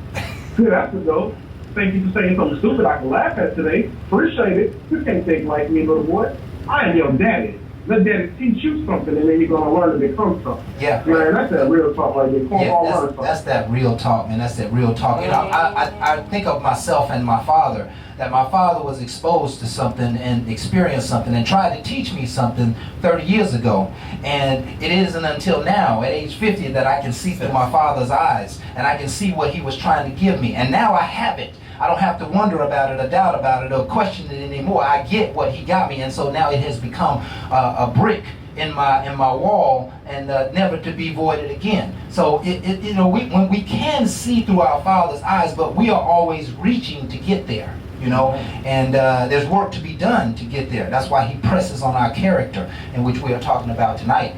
Good afternoon. Thank you for saying something stupid I can laugh at today. Appreciate it. You can't take like me, little boy. I am your daddy. Let daddy teach you something, and then you're gonna learn to become something. Yeah. Man, that's that real talk right there. Yeah, that's that real talk, man. That's that real talk. You know, I think of myself and my father, that my father was exposed to something and experienced something and tried to teach me something 30 years ago. And it isn't until now, at age 50, that I can see through my father's eyes and I can see what he was trying to give me. And now I have it. I don't have to wonder about it or doubt about it or question it anymore. I get what he got me, and so now it has become a brick in my wall and never to be voided again. So you know, when we can see through our Father's eyes, but we are always reaching to get there. You know, and there's work to be done to get there. That's why he presses on our character, in which we are talking about tonight.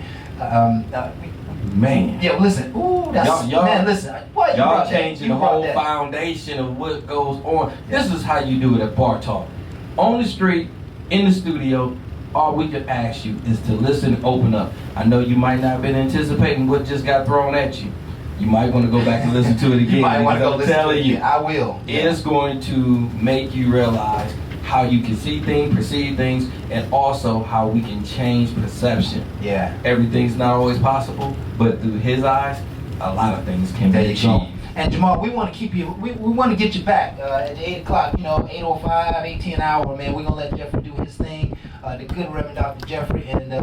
Man. Yeah, listen. Ooh, that's man. Listen, boy, y'all changing the whole foundation of what goes on. This is how you do it at Bar Talk. On the street, in the studio, all we can ask you is to listen and open up. I know you might not have been anticipating what just got thrown at you. You might want to go back and listen to it again. You might want to go listen to it again. I will. It's going to make you realize how you can see things, perceive things, and also how we can change perception. Yeah. Everything's not always possible, but through his eyes, a lot of things can be achieved. And Jamal, we want to keep you, we want to get you back at 8 o'clock, you know, 8:05, 18 hour, man. We're going to let Jeffrey do his thing, the good Reverend Dr. Jeffrey. And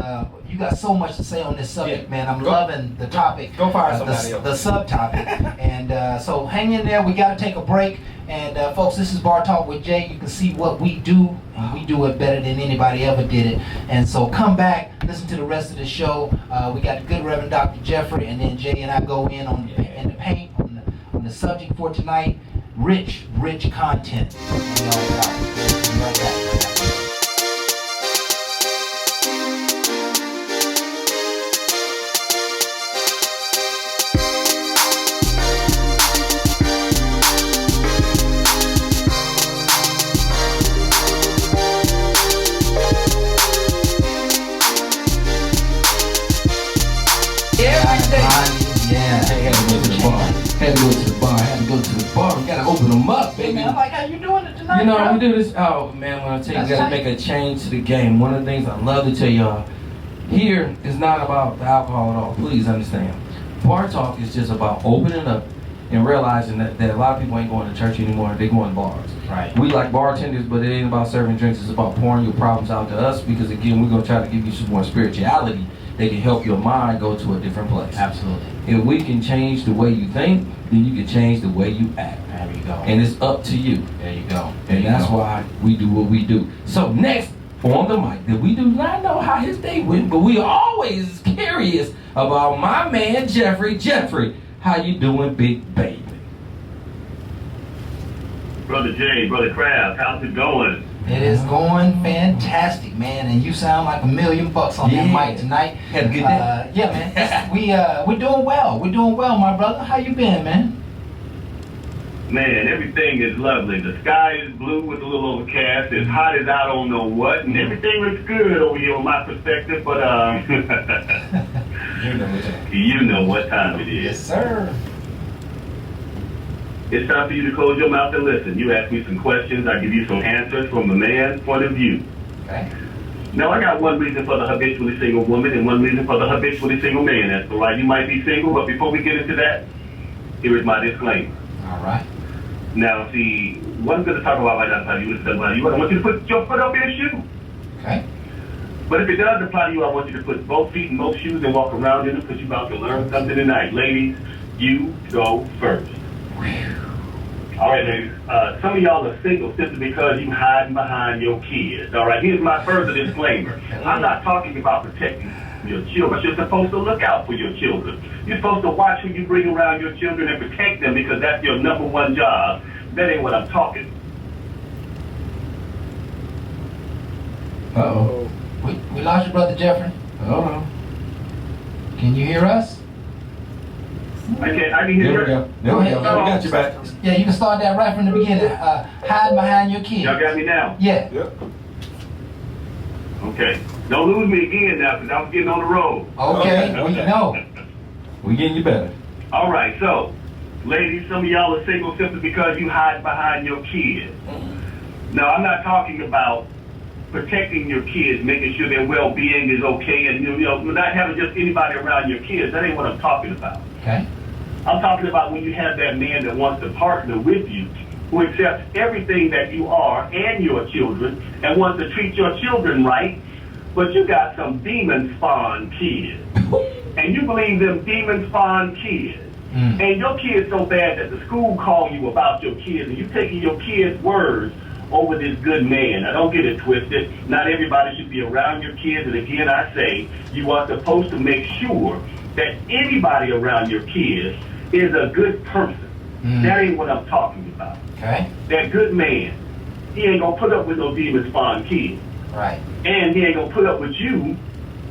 you got so much to say on this subject, man. I'm loving the topic. Go fire somebody else. The subtopic. And so hang in there. We got to take a break. And folks, this is Bar Talk with Jay. You can see what we do, and we do it better than anybody ever did it. And so come back, listen to the rest of the show. We got the good Reverend Dr. Jeffrey, and then Jay and I go in on the paint on the subject for tonight. Rich content. Be right back. Had to go to the bar. We gotta open them up, baby. Hey man, I like how you doing it tonight. You know, bro. we do this. Oh man, when I tell you, we gotta make a change to the game. One of the things I love to tell y'all here is not about the alcohol at all. Please understand. Bar Talk is just about opening up and realizing that a lot of people ain't going to church anymore. They're going to bars. Right. We like bartenders, but it ain't about serving drinks. It's about pouring your problems out to us, because again, we're gonna try to give you some more spirituality that can help your mind go to a different place. Absolutely. If we can change the way you think, then you can change the way you act. There you go. And it's up to you. There you go. And that's why we do what we do. So next on the mic, that we do not know how his day went, but we always curious about my man Jeffrey. Jeffrey, how you doing, big baby? Brother Jay, Brother Crab, how's it going? It is going fantastic, man, and you sound like $1 million on that mic tonight. Had a good day? Yeah, man. We're doing well. We're doing well, my brother. How you been, man? Man, everything is lovely. The sky is blue with a little overcast. It's hot as I don't know what, and everything looks good over here on my perspective. But you know what time it is. Yes, sir. It's time for you to close your mouth and listen. You ask me some questions, I give you some answers from a man's point of view. Okay. Now, I got one reason for the habitually single woman and one reason for the habitually single man. That's the right. You might be single, but before we get into that, here is my disclaimer. All right. Now, see, what I'm going to talk about right now, I want you to put your foot up in a shoe. Okay. But if it does apply to you, I want you to put both feet in both shoes and walk around in them, because you're about to learn something tonight. Ladies, you go first. All right, ladies. Some of y'all are single simply because you hiding behind your kids. All right, here's my further disclaimer. I'm not talking about protecting your children. You're supposed to look out for your children. You're supposed to watch who you bring around your children and protect them, because that's your number one job. That ain't what I'm talking. Uh-oh. We lost your brother Jeffrey. Uh-oh. Can you hear us? I can hear you. There we go. We got you back. Yeah, you can start that right from the beginning. Hide behind your kids. Y'all got me now? Yeah. Yep. Okay. Don't lose me again now, because I was getting on the road. Okay. Okay. No. We getting you better. All right, so, ladies, some of y'all are single simply because you hide behind your kids. Now, I'm not talking about protecting your kids, making sure their well-being is okay, and not having just anybody around your kids. That ain't what I'm talking about. Okay. I'm talking about when you have that man that wants to partner with you, who accepts everything that you are and your children, and wants to treat your children right, but you got some demon-spawned kids. And you believe them demon-spawned kids. And your kids so bad that the school call you about your kids, and you taking your kids' words over this good man. Now, don't get it twisted. Not everybody should be around your kids. And again, I say, you are supposed to make sure that anybody around your kids is a good person. That ain't what I'm talking about. Okay. That good man, he ain't gonna put up with no demon-spawned kids. Right. And he ain't gonna put up with you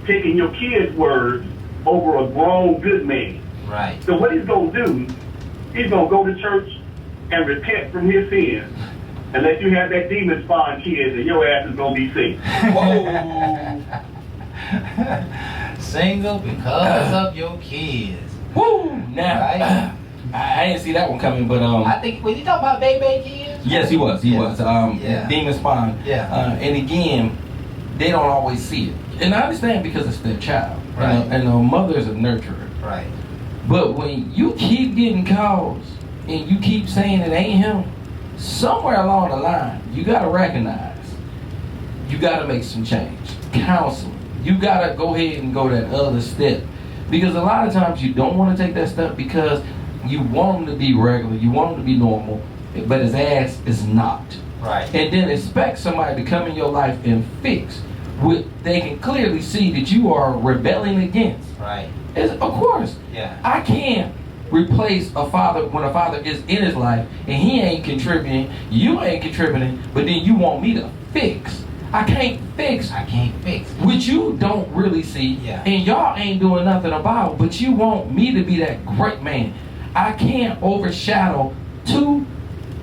taking your kids' words over a grown good man. Right. So what he's gonna do, he's gonna go to church and repent from his sins, and let you have that demon-spawned kids, and your ass is gonna be single. Whoa. Single because of your kids. Woo! Now, Right. I didn't see that one coming, but I think, was you talking about baby kids? yes, he was. He Yeah. was. Yeah. Demon spawn. Yeah. And again, they don't always see it, and I understand because it's their child, Right. and the mother is a nurturer. Right. But when you keep getting calls and you keep saying it ain't him, somewhere along the line, you gotta recognize, you gotta make some change. Counseling. You gotta go ahead and go that other step. Because a lot of times you don't want to take that step because you want him to be regular, you want him to be normal, but his ass is not. Right. And then expect somebody to come in your life and fix what they can clearly see that you are rebelling against. Right. Of course, Yeah. I can't replace a father when a father is in his life and he ain't contributing, you ain't contributing, but then you want me to fix. I can't fix I can't fix it. what you don't really see, Yeah. and y'all ain't doing nothing about, but you want me to be that great man. I can't overshadow two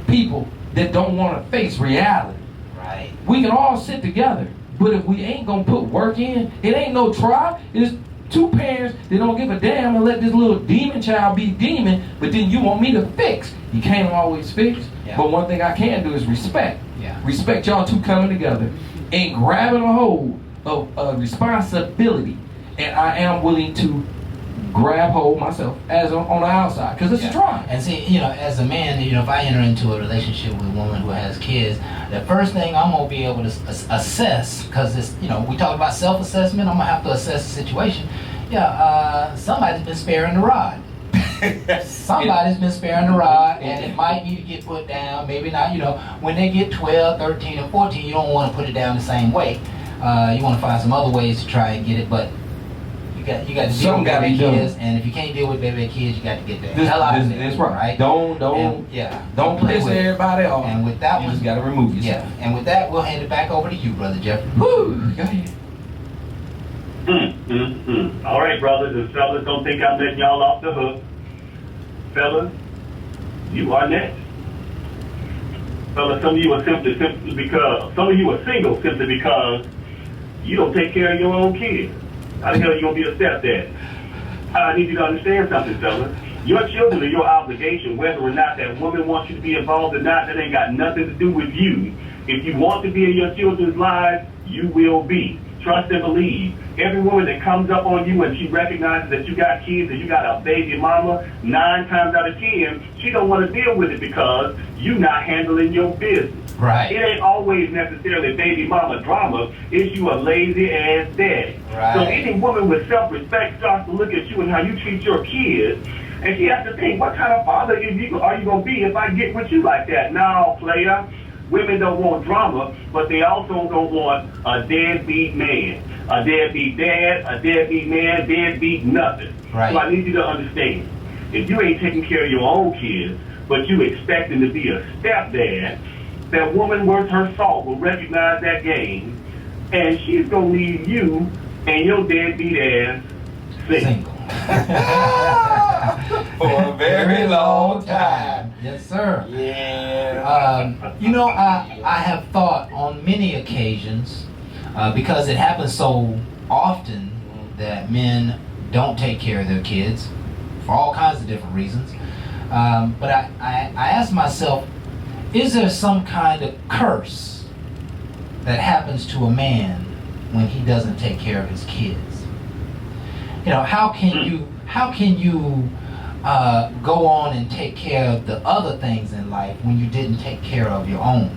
people that don't want to face reality. Right. We can all sit together, but if we ain't gonna put work in, it ain't no try. It's two parents that don't give a damn and let this little demon child be demon, but then you want me to fix. You can't always fix, Yeah. but one thing I can do is respect. Yeah. Respect y'all two coming together and grabbing a hold of responsibility, and I am willing to grab hold myself as on the outside because it's a try. And see, as a man, if I enter into a relationship with a woman who has kids, the first thing I'm gonna be able to assess, because it's, we talk about self-assessment, I'm gonna have to assess the situation. Somebody's been sparing the rod. Somebody's been sparing the rod, and it might need to get put down, maybe not. When they get 12, 13, and 14, you don't want to put it down the same way. You want to find some other ways to try and get it, but you got to deal Something with gotta baby be done. kids, and if you can't deal with baby kids, you got to get the hell out of there. That's right. Don't Don't play piss with it. everybody off. And with that you one, just gotta remove yourself. yeah. And with that, we'll hand it back over to you, Brother Jeffrey. Woo, go ahead. All right, brothers and fellas, don't think I'm letting y'all off the hook. Fellas, you are next. Fellas, some of you are simply because, some of you are single simply because you don't take care of your own kids. How the hell are you going to be a stepdad? I need you to understand something, fellas. Your children are your obligation, whether or not that woman wants you to be involved or not. That ain't got nothing to do with you. If you want to be in your children's lives, you will be. Trust and believe. Every woman that comes up on you and she recognizes that you got kids and you got a baby mama, 9 times out of 10, she don't want to deal with it because you not handling your business. Right. It ain't always necessarily baby mama drama. It's you a lazy ass daddy. Right. So any woman with self-respect starts to look at you and how you treat your kids, and she has to think, what kind of father are you going to be if I get with you like that? Now, player, women don't want drama, but they also don't want a deadbeat man, a deadbeat dad, a deadbeat man, deadbeat nothing. Right. So I need you to understand, if you ain't taking care of your own kids, but you expecting to be a stepdad, that woman worth her salt will recognize that game, and she's going to leave you and your deadbeat ass single. For a very long time. Yes, sir. Yeah. I have thought on many occasions, because it happens so often that men don't take care of their kids for all kinds of different reasons. But I ask myself, is there some kind of curse that happens to a man when he doesn't take care of his kids. You know, how can you go on and take care of the other things in life when you didn't take care of your own?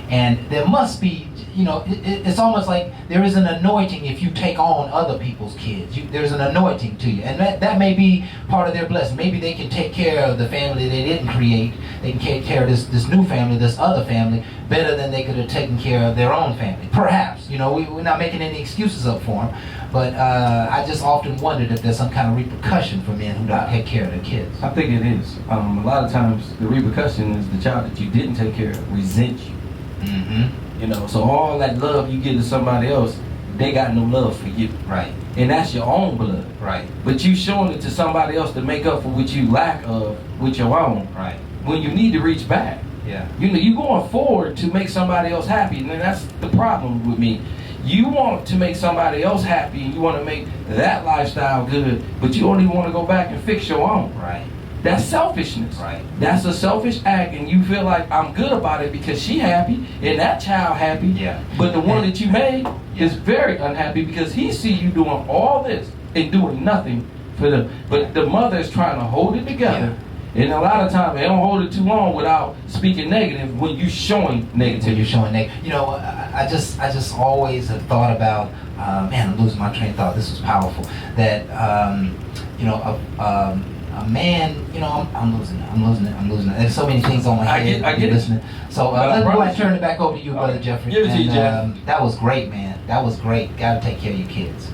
And there must be, you know, it's almost like there is an anointing if you take on other people's kids. There's an anointing to you, and that may be part of their blessing. Maybe they can take care of the family they didn't create. They can take care of this new family, this other family, better than they could have taken care of their own family. Perhaps, you know, we're not making any excuses up for them, but I just often wondered if there's some kind of repercussion for men who don't take care of their kids. I think it is. A lot of times the repercussion is the child that you didn't take care of resents you. Mm-hmm. You know, so all that love you give to somebody else, they got no love for you. Right. And that's your own blood. Right. But you showing it to somebody else to make up for what you lack of with your own. Right. When you need to reach back. Yeah. You know, you going forward to make somebody else happy, and that's the problem with me. You want to make somebody else happy, and you want to make that lifestyle good, but you only want to go back and fix your own. Right. That's selfishness. Right. That's a selfish act, and you feel like I'm good about it because she happy and that child happy. Yeah. But the one that you made is very unhappy because he see you doing all this and doing nothing for them. But the mother is trying to hold it together. And a lot of times they don't hold it too long without speaking negative when you showing negativity. When you're showing negative. You know, I just always have thought about, man, I'm losing my train of thought. This was powerful. That, you know, a man, you know, I'm losing it. There's so many things on my head. I get it. Listening. So let's go and turn it back over to you, Brother Jeffrey. Give it to you, Jeff. That was great, man. That was great. Got to take care of your kids.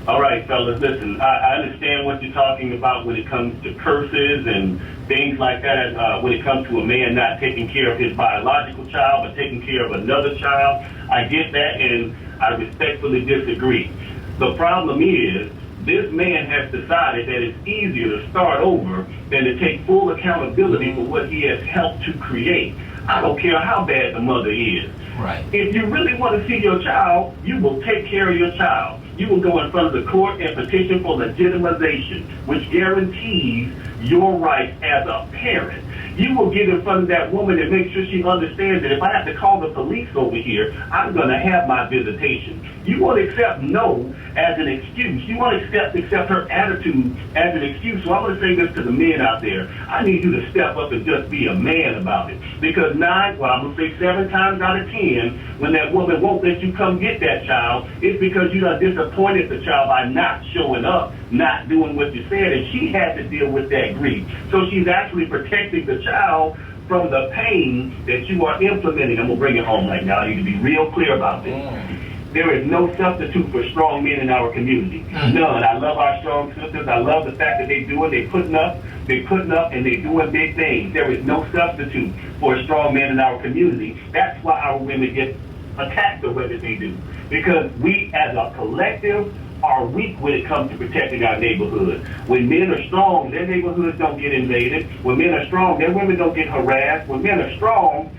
All right, fellas, listen, I understand what you're talking about when it comes to curses and things like that, when it comes to a man not taking care of his biological child but taking care of another child. I get that, and I respectfully disagree. The problem is, this man has decided that it's easier to start over than to take full accountability for what he has helped to create. I don't care how bad the mother is. Right. If you really want to see your child, you will take care of your child. You will go in front of the court and petition for legitimization, which guarantees your rights as a parent. You will get in front of that woman and make sure she understands that if I have to call the police over here, I'm going to have my visitation. You won't accept no as an excuse. You won't accept her attitude as an excuse. So I'm going to say this to the men out there. I need you to step up and just be a man about it. Because I'm going to say 7 times out of 10, when that woman won't let you come get that child, it's because you done disappointed the child by not showing up, not doing what you said, and she had to deal with that grief. So she's actually protecting the child from the pain that you are implementing. I'm going to bring it home right now. I need to be real clear about this. There is no substitute for strong men in our community. None. I love our strong sisters. I love the fact that they do it. They're putting up, and they're doing big things. There is no substitute for a strong man in our community. That's why our women get attacked the way that they do. Because we, as a collective, are weak when it comes to protecting our neighborhood. When men are strong, their neighborhoods don't get invaded. When men are strong, their women don't get harassed. When men are strong,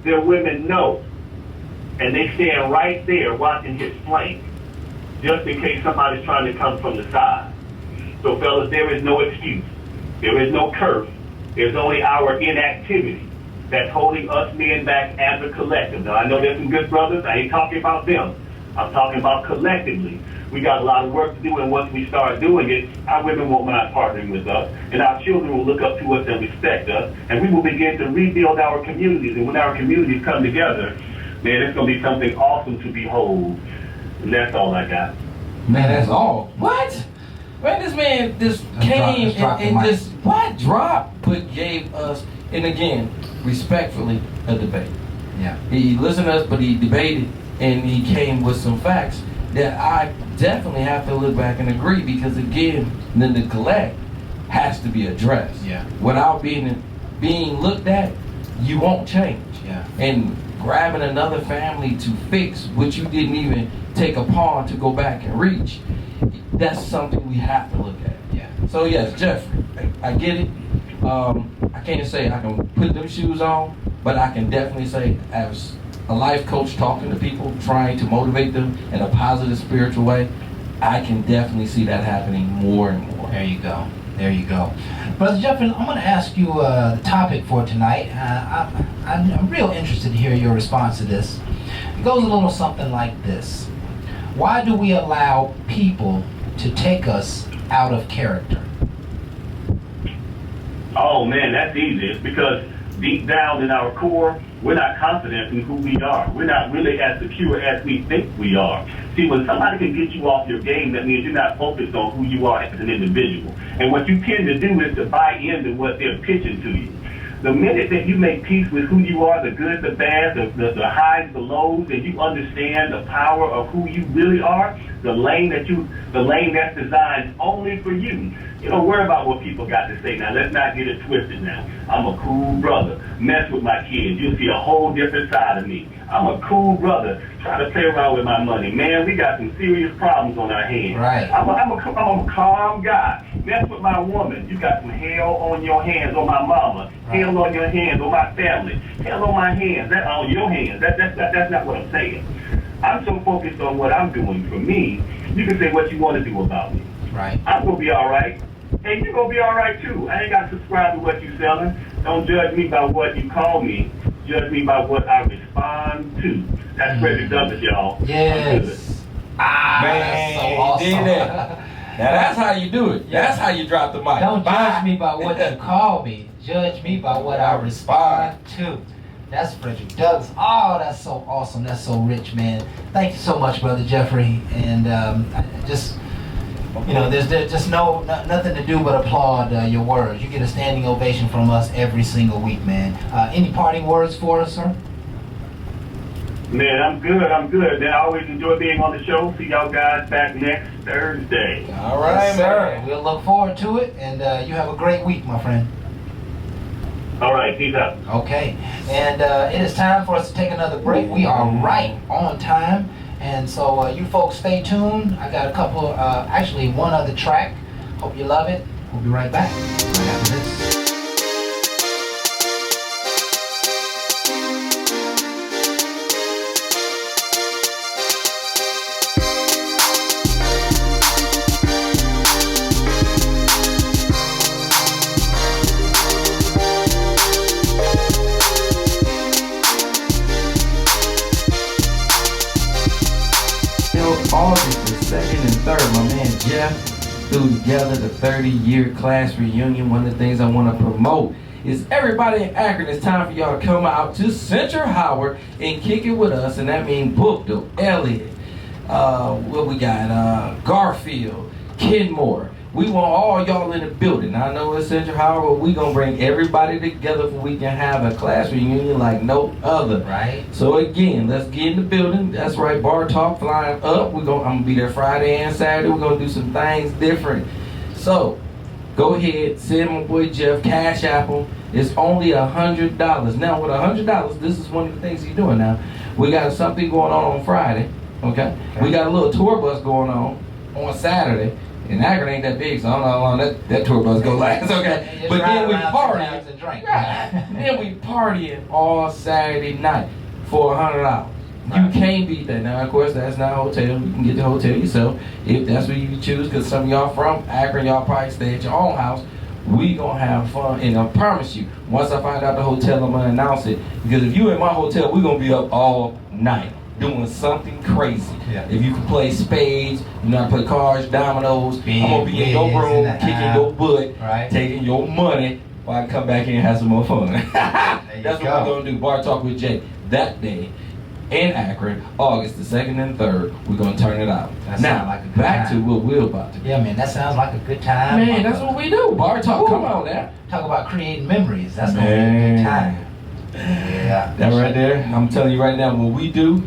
their women know. And they stand right there watching his flank, just in case somebody's trying to come from the side. So, fellas, there is no excuse. There is no curse. There's only our inactivity that's holding us men back as a collective. Now, I know there's some good brothers. I ain't talking about them. I'm talking about collectively. We got a lot of work to do, and once we start doing it, our women won't mind partnering with us, and our children will look up to us and respect us, and we will begin to rebuild our communities. And when our communities come together, man, it's going to be something awesome to behold. And that's all I got. Man, that's all. What? Man, this man just came and just, what? Gave us, and again, respectfully, a debate. Yeah. He listened to us, but he debated, and he came with some facts that I definitely have to look back and agree, because again, the neglect has to be addressed. Yeah. Without being looked at, you won't change. Yeah. And grabbing another family to fix what you didn't even take upon to go back and reach, that's something we have to look at. Yeah. So yes, Jeffrey, I get it. I can't say I can put them shoes on, but I can definitely say, as a life coach talking to people, trying to motivate them in a positive spiritual way, I can definitely see that happening more and more. There you go. There you go. Brother Jeffrey, I'm going to ask you the topic for tonight. I'm real interested to hear your response to this. It goes a little something like this. Why do we allow people to take us out of character? Oh man, that's easy. It's because deep down in our core, we're not confident in who we are. We're not really as secure as we think we are. See, when somebody can get you off your game, that means you're not focused on who you are as an individual. And what you tend to do is to buy into what they're pitching to you. The minute that you make peace with who you are, the good, the bad, the highs, the lows, and you understand the power of who you really are, the lane that's designed only for you. You don't worry about what people got to say. Now, let's not get it twisted now. I'm a cool brother. Mess with my kids. You'll see a whole different side of me. I'm a cool brother. Try to play around with my money. Man, we got some serious problems on our hands. Right. I'm a calm guy. Mess with my woman. You got some hell on your hands on my mama. Right. Hell on your hands on my family. Hell on my hands. That on your hands. That's not what I'm saying. I'm so focused on what I'm doing for me. You can say what you want to do about me. Right. I'm gonna be all right. Hey, you gonna be all right too. I ain't got to subscribe to what you selling. Don't judge me by what you call me. Judge me by what I respond to. That's Frederick Douglass, y'all. Yes. Man, That's so awesome. did it. Now that's how you do it. That's how you drop the mic. Don't Bye. judge me by what you call me. Judge me by what I respond to. That's Frederick Douglass. Oh, that's so awesome. That's so rich, man. Thank you so much, Brother Jeffrey. And there's just nothing to do but applaud your words. You get a standing ovation from us every single week, man. Any parting words for us, sir? Man, I'm good. Man, I always enjoy being on the show. See y'all guys back next Thursday. All right, Yes, sir. man. We'll look forward to it. And you have a great week, my friend. All right, peace out. Okay, and it is time for us to take another break. We are right on time, and so you folks stay tuned. I got a couple, actually one other track. Hope you love it. We'll be right back right after this. August the 2nd and 3rd, my man Jeff threw together the 30-year class reunion. One of the things I want to promote is everybody in Akron. It's time for y'all to come out to Central Howard and kick it with us, and that means Bookdale, Elliott, what we got, Garfield, Kenmore. We want all y'all in the building. I know it's Central Howard, but we gonna bring everybody together so we can have a class reunion like no other. Right. So again, let's get in the building. That's right, Bar Talk flying up. I'm gonna be there Friday and Saturday. We're gonna do some things different. So go ahead, send my boy Jeff, Cash App him. It's only $100. Now with $100, this is one of the things he's doing now. We got something going on Friday. Okay. We got a little tour bus going on Saturday. And Akron ain't that big, so I don't know how long that tour bus go last, okay? Just But then we ride around sometimes and drink. then we partying all Saturday night for $100. Right. You can't beat that. Now, of course, that's not a hotel. You can get the hotel yourself if that's what you choose, because some of y'all from Akron, y'all probably stay at your own house. We gonna have fun, and I promise you, once I find out the hotel, I'm gonna announce it, because if you in my hotel, we gonna be up all night doing something crazy. Yeah. If you can play spades, you know how to play cards, dominoes, I'm gonna be in your room, kicking your butt, right, taking your money, while I come back here and have some more fun. That's what we're gonna do. Bar Talk with Jay that day in Akron, August the 2nd and 3rd. We're gonna turn it out. That Now, sound like a good back time. to what we're about to do. Yeah, man, that sounds like a good time. Man, that's what we do. Bar Talk, come on now. Talk about creating memories. That's gonna be a Man. good time. Yeah. That right there, I'm telling you right now, what we do,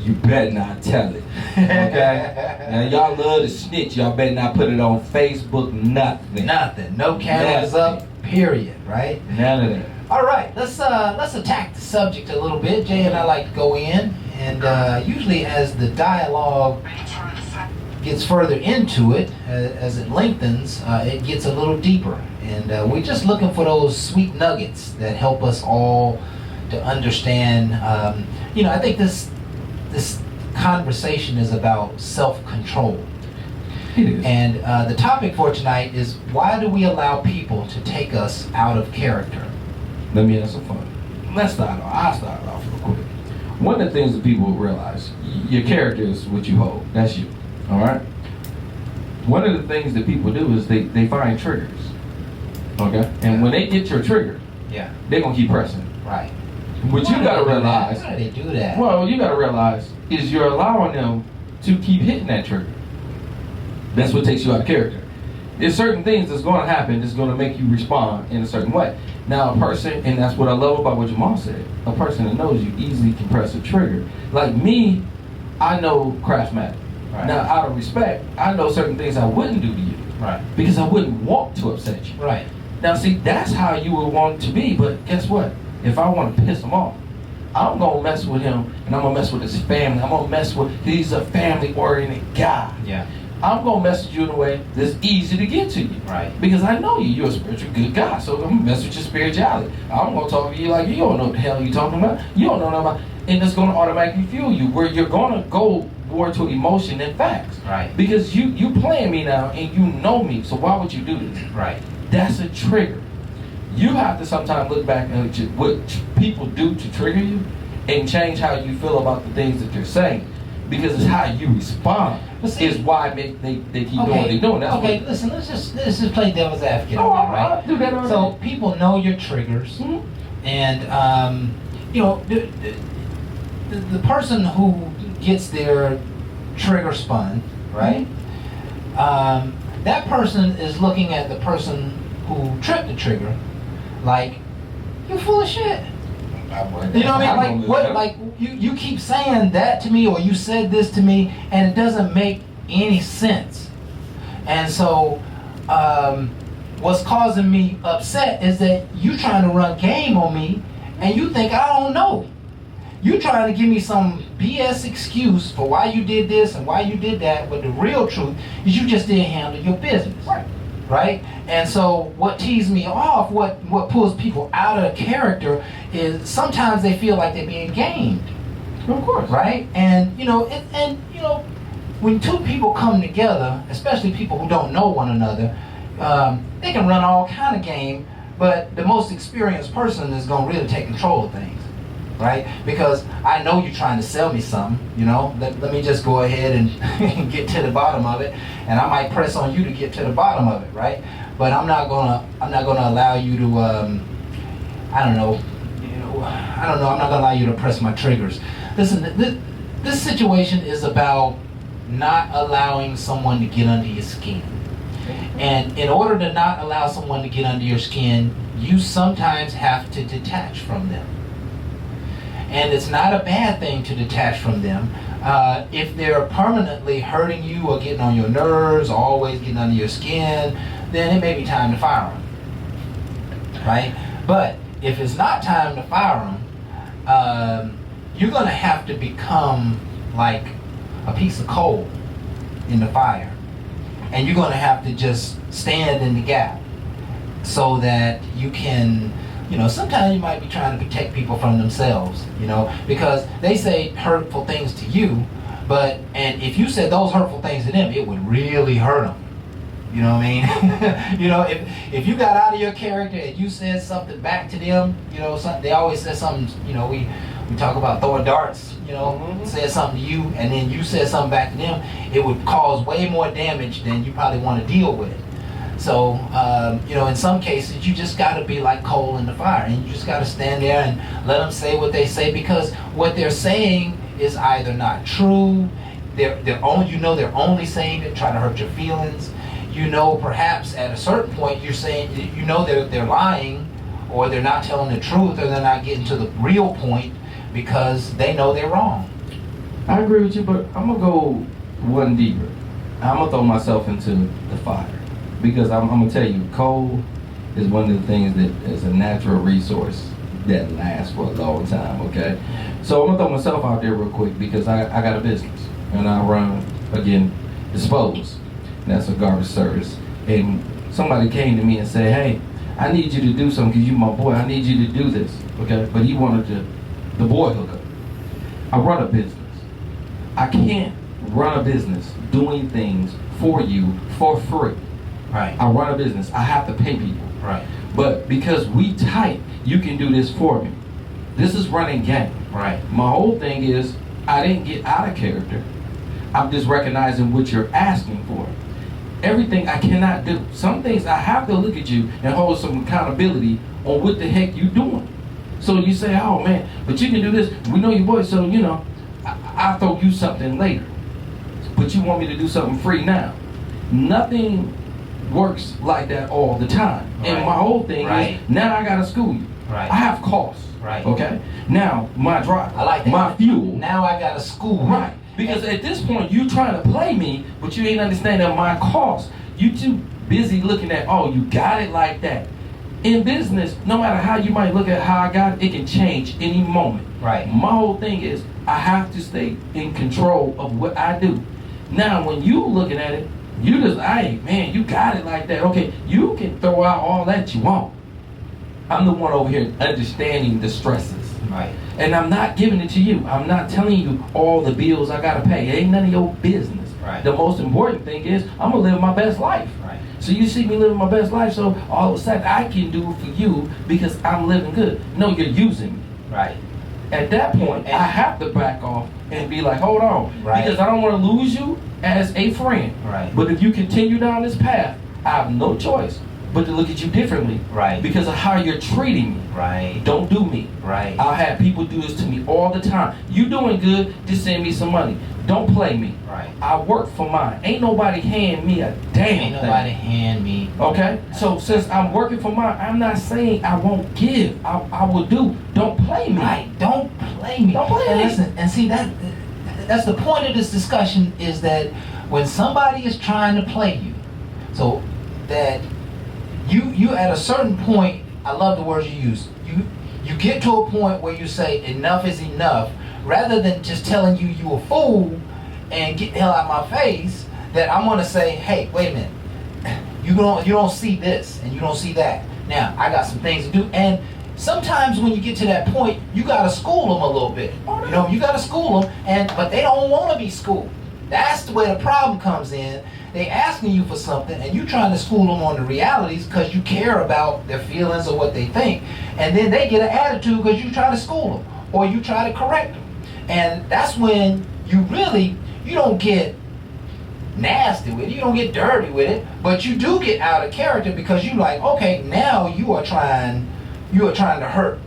you better not tell it. Okay? Now y'all love to snitch. Y'all better not put it on Facebook, nothing. Nothing. No cameras Nothing. up. Period. Right. None of that. All right. Let's attack the subject a little bit. Jay and I like to go in, and usually as the dialogue gets further into it, as it lengthens, it gets a little deeper, and we're just looking for those sweet nuggets that help us all to understand. I think this conversation is about self-control. It is. And the topic for tonight is, why do we allow people to take us out of character? Let me have some fun. I'll start it off real quick. One of the things that people realize, your character is what you hold. That's you. All right? One of the things that people do is they find triggers. Okay? And when they get your trigger, Yeah. they're going to keep pressing. Right. What you got to realize, Why do they do that? well, you got to realize is you're allowing them to keep hitting that trigger. That's what takes you out of character. There's certain things that's going to happen that's going to make you respond in a certain way. Now, a person, and that's what I love about what Jamal said, a person that knows you easily can press a trigger. Like me, I know Craftmatic. Right. Now, out of respect, I know certain things I wouldn't do to you. Right. Because I wouldn't want to upset you. Right. Now, see, that's how you would want to be, but guess what? If I want to piss him off, I'm going to mess with him, and I'm going to mess with his family. I'm going to mess with, he's a family-oriented guy. Yeah. I'm going to message you in a way that's easy to get to you. Right. Because I know you. You're a spiritual good guy. So I'm going to mess with your spirituality. I'm going to talk to you like you don't know what the hell you're talking about. You don't know nothing about. And it's going to automatically fuel you where you're going to go more to emotion than facts. Right. Because you playing me now and you know me. So why would you do this? Right. That's a trigger. You have to sometimes look back at what people do to trigger you and change how you feel about the things that they're saying. Because it's how you respond. But see, is why they keep doing what they're doing. That's okay, what, listen, let's just play devil's advocate Oh, on that, right? I'll do that already. So people know your triggers, and you know, the person who gets their trigger spun, right? That person is looking at the person who tripped the trigger, like, you full of shit. You know what I mean? Like, what? Like, you keep saying that to me, or you said this to me, and it doesn't make any sense. And so, what's causing me upset is that you trying to run game on me, and you think I don't know. You trying to give me some BS excuse for why you did this and why you did that, but the real truth is you just didn't handle your business. Right? And so what tees me off, what pulls people out of character is sometimes they feel like they're being gamed. Of course. Right? And you know, when two people come together, especially people who don't know one another, they can run all kind of game, but the most experienced person is gonna really take control of things. Right? Because I know you're trying to sell me something, you know. Let me just go ahead and get to the bottom of it, and I might press on you to get to the bottom of it, right? But I'm not gonna allow you to I'm not gonna allow you to press my triggers. Listen, this situation is about not allowing someone to get under your skin. And in order to not allow someone to get under your skin, you sometimes have to detach from them. And it's not a bad thing to detach from them. If they're permanently hurting you or getting on your nerves or always getting under your skin, then it may be time to fire them. Right? But if it's not time to fire them, you're going to have to become like a piece of coal in the fire. And you're going to have to just stand in the gap so that you can, sometimes you might be trying to protect people from themselves, because they say hurtful things to you, and if you said those hurtful things to them, it would really hurt them. You know what I mean? If you got out of your character and you said something back to them, they always say something, we talk about throwing darts, said something to you and then you said something back to them, it would cause way more damage than you probably want to deal with. So, in some cases, you just got to be like coal in the fire, and you just got to stand there and let them say what they say, because what they're saying is either not true, they're only saying it to try to hurt your feelings. Perhaps at a certain point, you're saying, they're lying, or they're not telling the truth, or they're not getting to the real point because they know they're wrong. I agree with you, but I'm going to go one deeper. I'm going to throw myself into the fire. Because I'm going to tell you, coal is one of the things that is a natural resource that lasts for a long time, okay? So I'm going to throw myself out there real quick because I got a business. And I run, again, Dispose. That's a garbage service. And somebody came to me and said, hey, I need you to do something because you're my boy. I need you to do this, okay? But he wanted the boy hookup. I run a business. I can't run a business doing things for you for free. Right. I run a business. I have to pay people. Right. But because we tight, you can do this for me. This is running game. Right. My whole thing is I didn't get out of character. I'm just recognizing what you're asking for. Everything I cannot do. Some things I have to look at you and hold some accountability on what the heck you doing. So you say, oh man, but you can do this. We know your boy, so you know, I'll throw you something later. But you want me to do something free now. Nothing works like that all the time. Right. And my whole thing is, now I gotta school you. Right. I have costs. Right. Okay? Now, my drive, I like that. my fuel. Now I got a school. Right. Because at this point, you trying to play me, but you ain't understanding my cost. You too busy looking at, oh, you got it like that. In business, no matter how you might look at how I got it, it can change any moment. Right. My whole thing is, I have to stay in control of what I do. Now, when you looking at it, you just, hey, man, you got it like that. Okay, you can throw out all that you want. I'm the one over here understanding the stresses. Right. And I'm not giving it to you. I'm not telling you all the bills I gotta pay. It ain't none of your business. Right. The most important thing is I'm gonna live my best life. Right. So you see me living my best life, so all of a sudden I can do for you because I'm living good. No, you're using me. Right. At that point, And I have to back off and be like, hold on. Right. Because I don't want to lose you as a friend. Right. But if you continue down this path, I have no choice but to look at you differently. Right. Because of how you're treating me. Right. Don't do me. Right. I'll have people do this to me all the time. You doing good, just send me some money. Don't play me. Right. I work for mine. Ain't nobody hand me a damn Ain't nobody thing. hand me. Okay? So since I'm working for mine, I'm not saying I won't give. I will do. Don't play me. Right. Don't play me. Don't play and me. Listen, and see that's the point of this discussion is that when somebody is trying to play you, so that you at a certain point, I love the words you use. You get to a point where you say enough is enough, rather than just telling you a fool and get the hell out of my face. That I'm gonna say, hey, wait a minute, you don't see this and you don't see that. Now I got some things to do, and sometimes when you get to that point, you gotta school them a little bit. You know, you gotta school them, but they don't want to be schooled. That's the way the problem comes in. They asking you for something, and you trying to school them on the realities because you care about their feelings or what they think, and then they get an attitude because you try to school them or you try to correct them, and that's when you don't get nasty with it, you don't get dirty with it, but you do get out of character because you like, okay, now you are trying to hurt.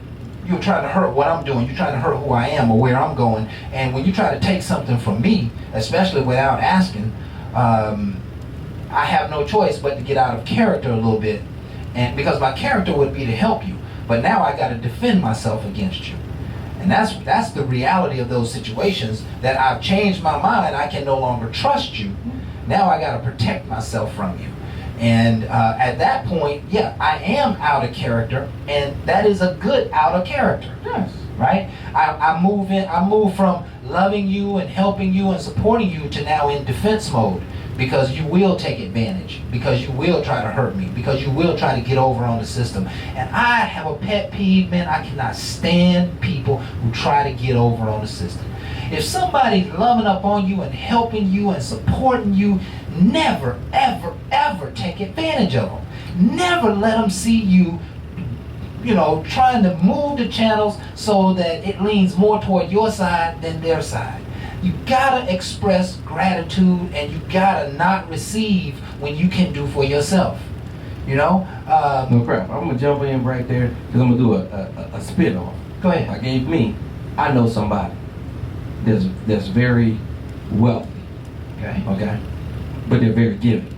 You're trying to hurt what I'm doing. You're trying to hurt who I am or where I'm going. And when you try to take something from me, especially without asking, I have no choice but to get out of character a little bit, and because my character would be to help you, but now I got to defend myself against you. And that's the reality of those situations, that I've changed my mind. I can no longer trust you. Now I got to protect myself from you. And at that point, yeah, I am out of character, and that is a good out of character. Yes. Right? I move from loving you and helping you and supporting you to now in defense mode, because you will take advantage, because you will try to hurt me, because you will try to get over on the system. And I have a pet peeve, man. I cannot stand people who try to get over on the system. If somebody's loving up on you and helping you and supporting you, never, ever, ever take advantage of them. Never let them see you, trying to move the channels so that it leans more toward your side than their side. You gotta express gratitude, and you gotta not receive when you can do for yourself. No crap. I'm gonna jump in right there because I'm gonna do a spin-off. Go ahead. I know somebody that's very wealthy. Okay. But they're very giving.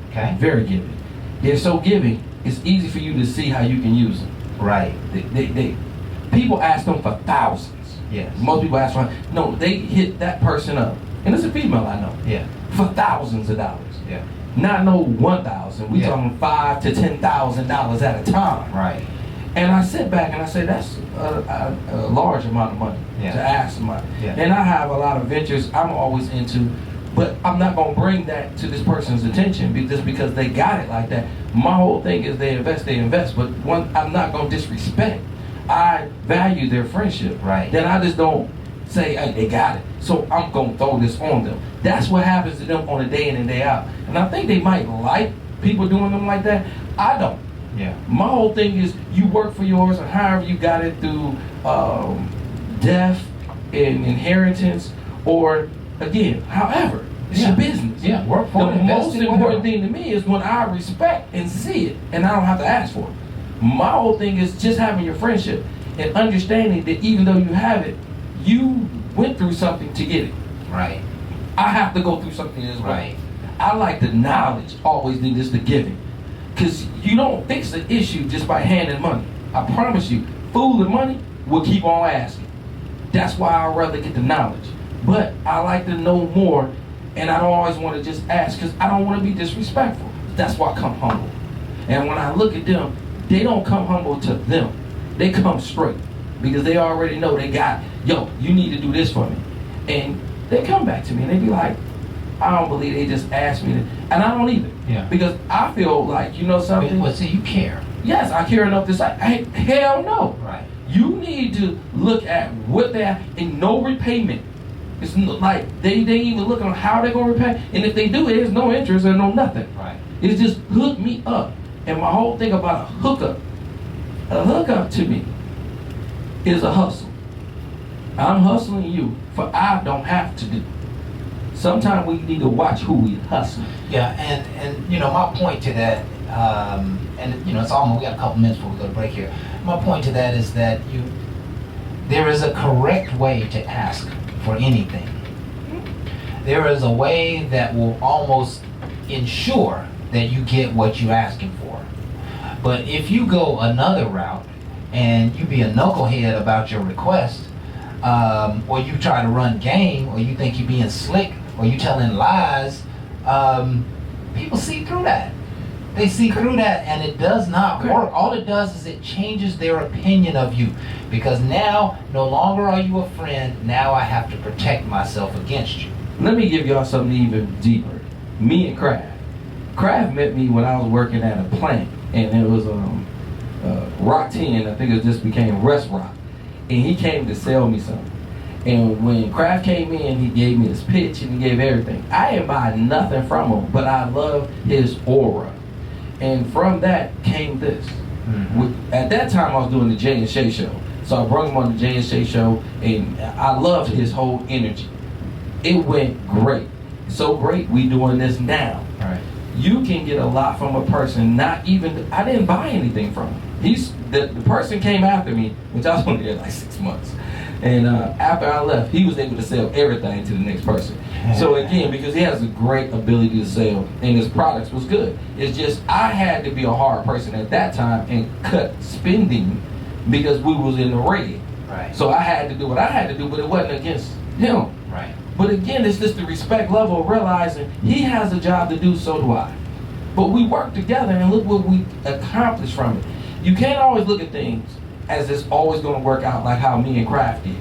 Okay. Very giving. They're so giving, it's easy for you to see how you can use them. Right. They people ask them for thousands. Yes. Most people ask for, no, they hit that person up. And it's a female I know. Yeah. For thousands of dollars. Yeah. Not no 1,000. We Yeah. talking $5,000 to $10,000 at a time. Right. And I sit back and I say, that's a large amount of money Yeah. to ask somebody. Yeah. And I have a lot of ventures I'm always into, but I'm not going to bring that to this person's attention just because they got it like that. My whole thing is they invest, but I'm not going to disrespect. I value their friendship. Right. Then I just don't say, hey, they got it, so I'm gonna throw this on them. That's what happens to them on a day in and day out. And I think they might like people doing them like that. I don't. Yeah. My whole thing is you work for yours, and however you got it through death and inheritance, or again, however, it's your business. Yeah, work for it. The most invest in important whatever. thing to me is when I respect and see it, and I don't have to ask for it. My whole thing is just having your friendship and understanding that even though you have it, you went through something to get it. Right. I have to go through something as well. Right. I like the knowledge always than just the giving. Because you don't fix the issue just by handing money. I promise you, food and money will keep on asking. That's why I'd rather get the knowledge. But I like to know more, and I don't always want to just ask because I don't want to be disrespectful. That's why I come humble. And when I look at them, they don't come humble to them. They come straight because they already know they got, yo, you need to do this for me. And they come back to me and they be like, I don't believe they just asked me to, and I don't either. Yeah. Because I feel like, you know something? Well, see, you care. Yes, I care enough to say, hey, hell no. Right. You need to look at what they're, and no repayment. It's like, they ain't even look on how they're going to repay. And if they do, there's no interest and no nothing. Right. It's just hook me up. And my whole thing about a hookup to me is a hustle. I'm hustling you for I don't have to do. Sometimes we need to watch who we hustle. Yeah, and you know, my point to that, and you know, it's almost, we got a couple minutes before we go to break here. My point to that is that there is a correct way to ask for anything. There is a way that will almost ensure that you get what you're asking for. But if you go another route and you be a knucklehead about your request, or you try to run game, or you think you're being slick, or you telling lies, people see through that. They see through that, and it does not work. All it does is it changes their opinion of you, because now no longer are you a friend. Now I have to protect myself against you. Let me give y'all something even deeper. Me and Kraft. Kraft met me when I was working at a plant, and it was Rock 10. I think it just became Rest Rock, and he came to sell me something. And when Kraft came in, he gave me his pitch and he gave everything. I didn't buy nothing from him, but I love his aura. And from that came this. Mm-hmm. At that time, I was doing the Jay and Shay show. So I brought him on the Jay and Shay show, and I loved his whole energy. It went great. So great, we doing this now. All right. You can get a lot from a person, not even, I didn't buy anything from him. The person came after me, which I was only there like 6 months. And after I left, he was able to sell everything to the next person. So again, because he has a great ability to sell, and his products was good. It's just, I had to be a hard person at that time and cut spending because we was in the red. Right. So I had to do what I had to do, but it wasn't against him. Right. But again, it's just the respect level of realizing he has a job to do, so do I. But we work together and look what we accomplished from it. You can't always look at things as it's always going to work out like how me and Kraft did.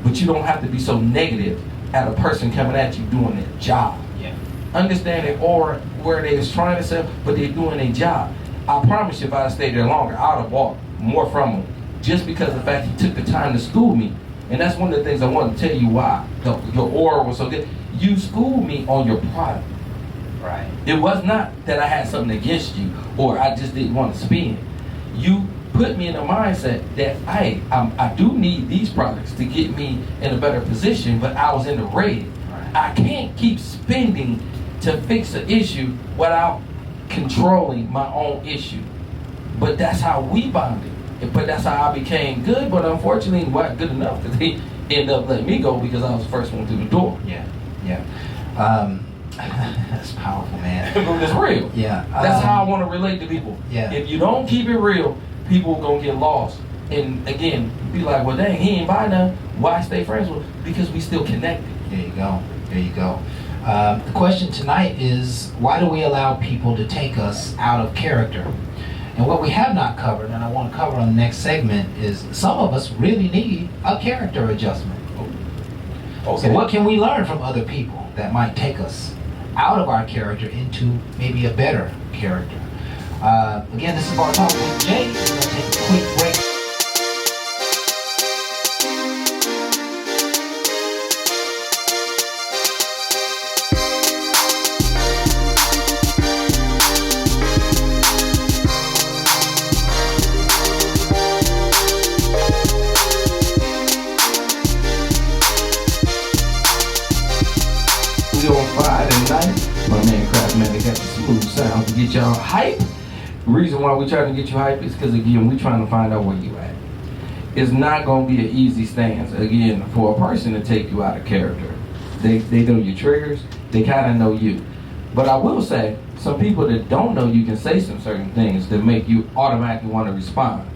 But you don't have to be so negative at a person coming at you doing their job. Yeah. Understanding or where they was trying to sell, but they're doing their job. I promise you, if I'd stayed there longer, I'd have bought more from him. Just because of the fact he took the time to school me. And that's one of the things I want to tell you why your aura was so good. You schooled me on your product. Right. It was not that I had something against you or I just didn't want to spend. You put me in a mindset that, hey, I do need these products to get me in a better position, but I was in the red. Right. I can't keep spending to fix an issue without controlling my own issue. But that's how we bonded. But that's how I became good, but unfortunately it wasn't good enough because they ended up letting me go because I was the first one through the door. Yeah, yeah. That's powerful, man. But it's real. Yeah. That's how I want to relate to people. Yeah. If you don't keep it real, people are going to get lost. And again, be like, well, dang, he ain't buy none. Why stay friends with him? Because we still connected. There you go. There you go. The question tonight is, why do we allow people to take us out of character? And what we have not covered, and I want to cover on the next segment, is some of us really need a character adjustment. Okay. So what can we learn from other people that might take us out of our character into maybe a better character? Again, this is Bar Talk with Jay. We're going to take a quick break. Man, they got the smooth sound to get y'all hype. The reason why we trying to get you hype is because, again, we trying to find out where you at. It's not going to be an easy stance, again, for a person to take you out of character. They know your triggers. They kind of know you. But I will say, some people that don't know you can say some certain things that make you automatically want to respond.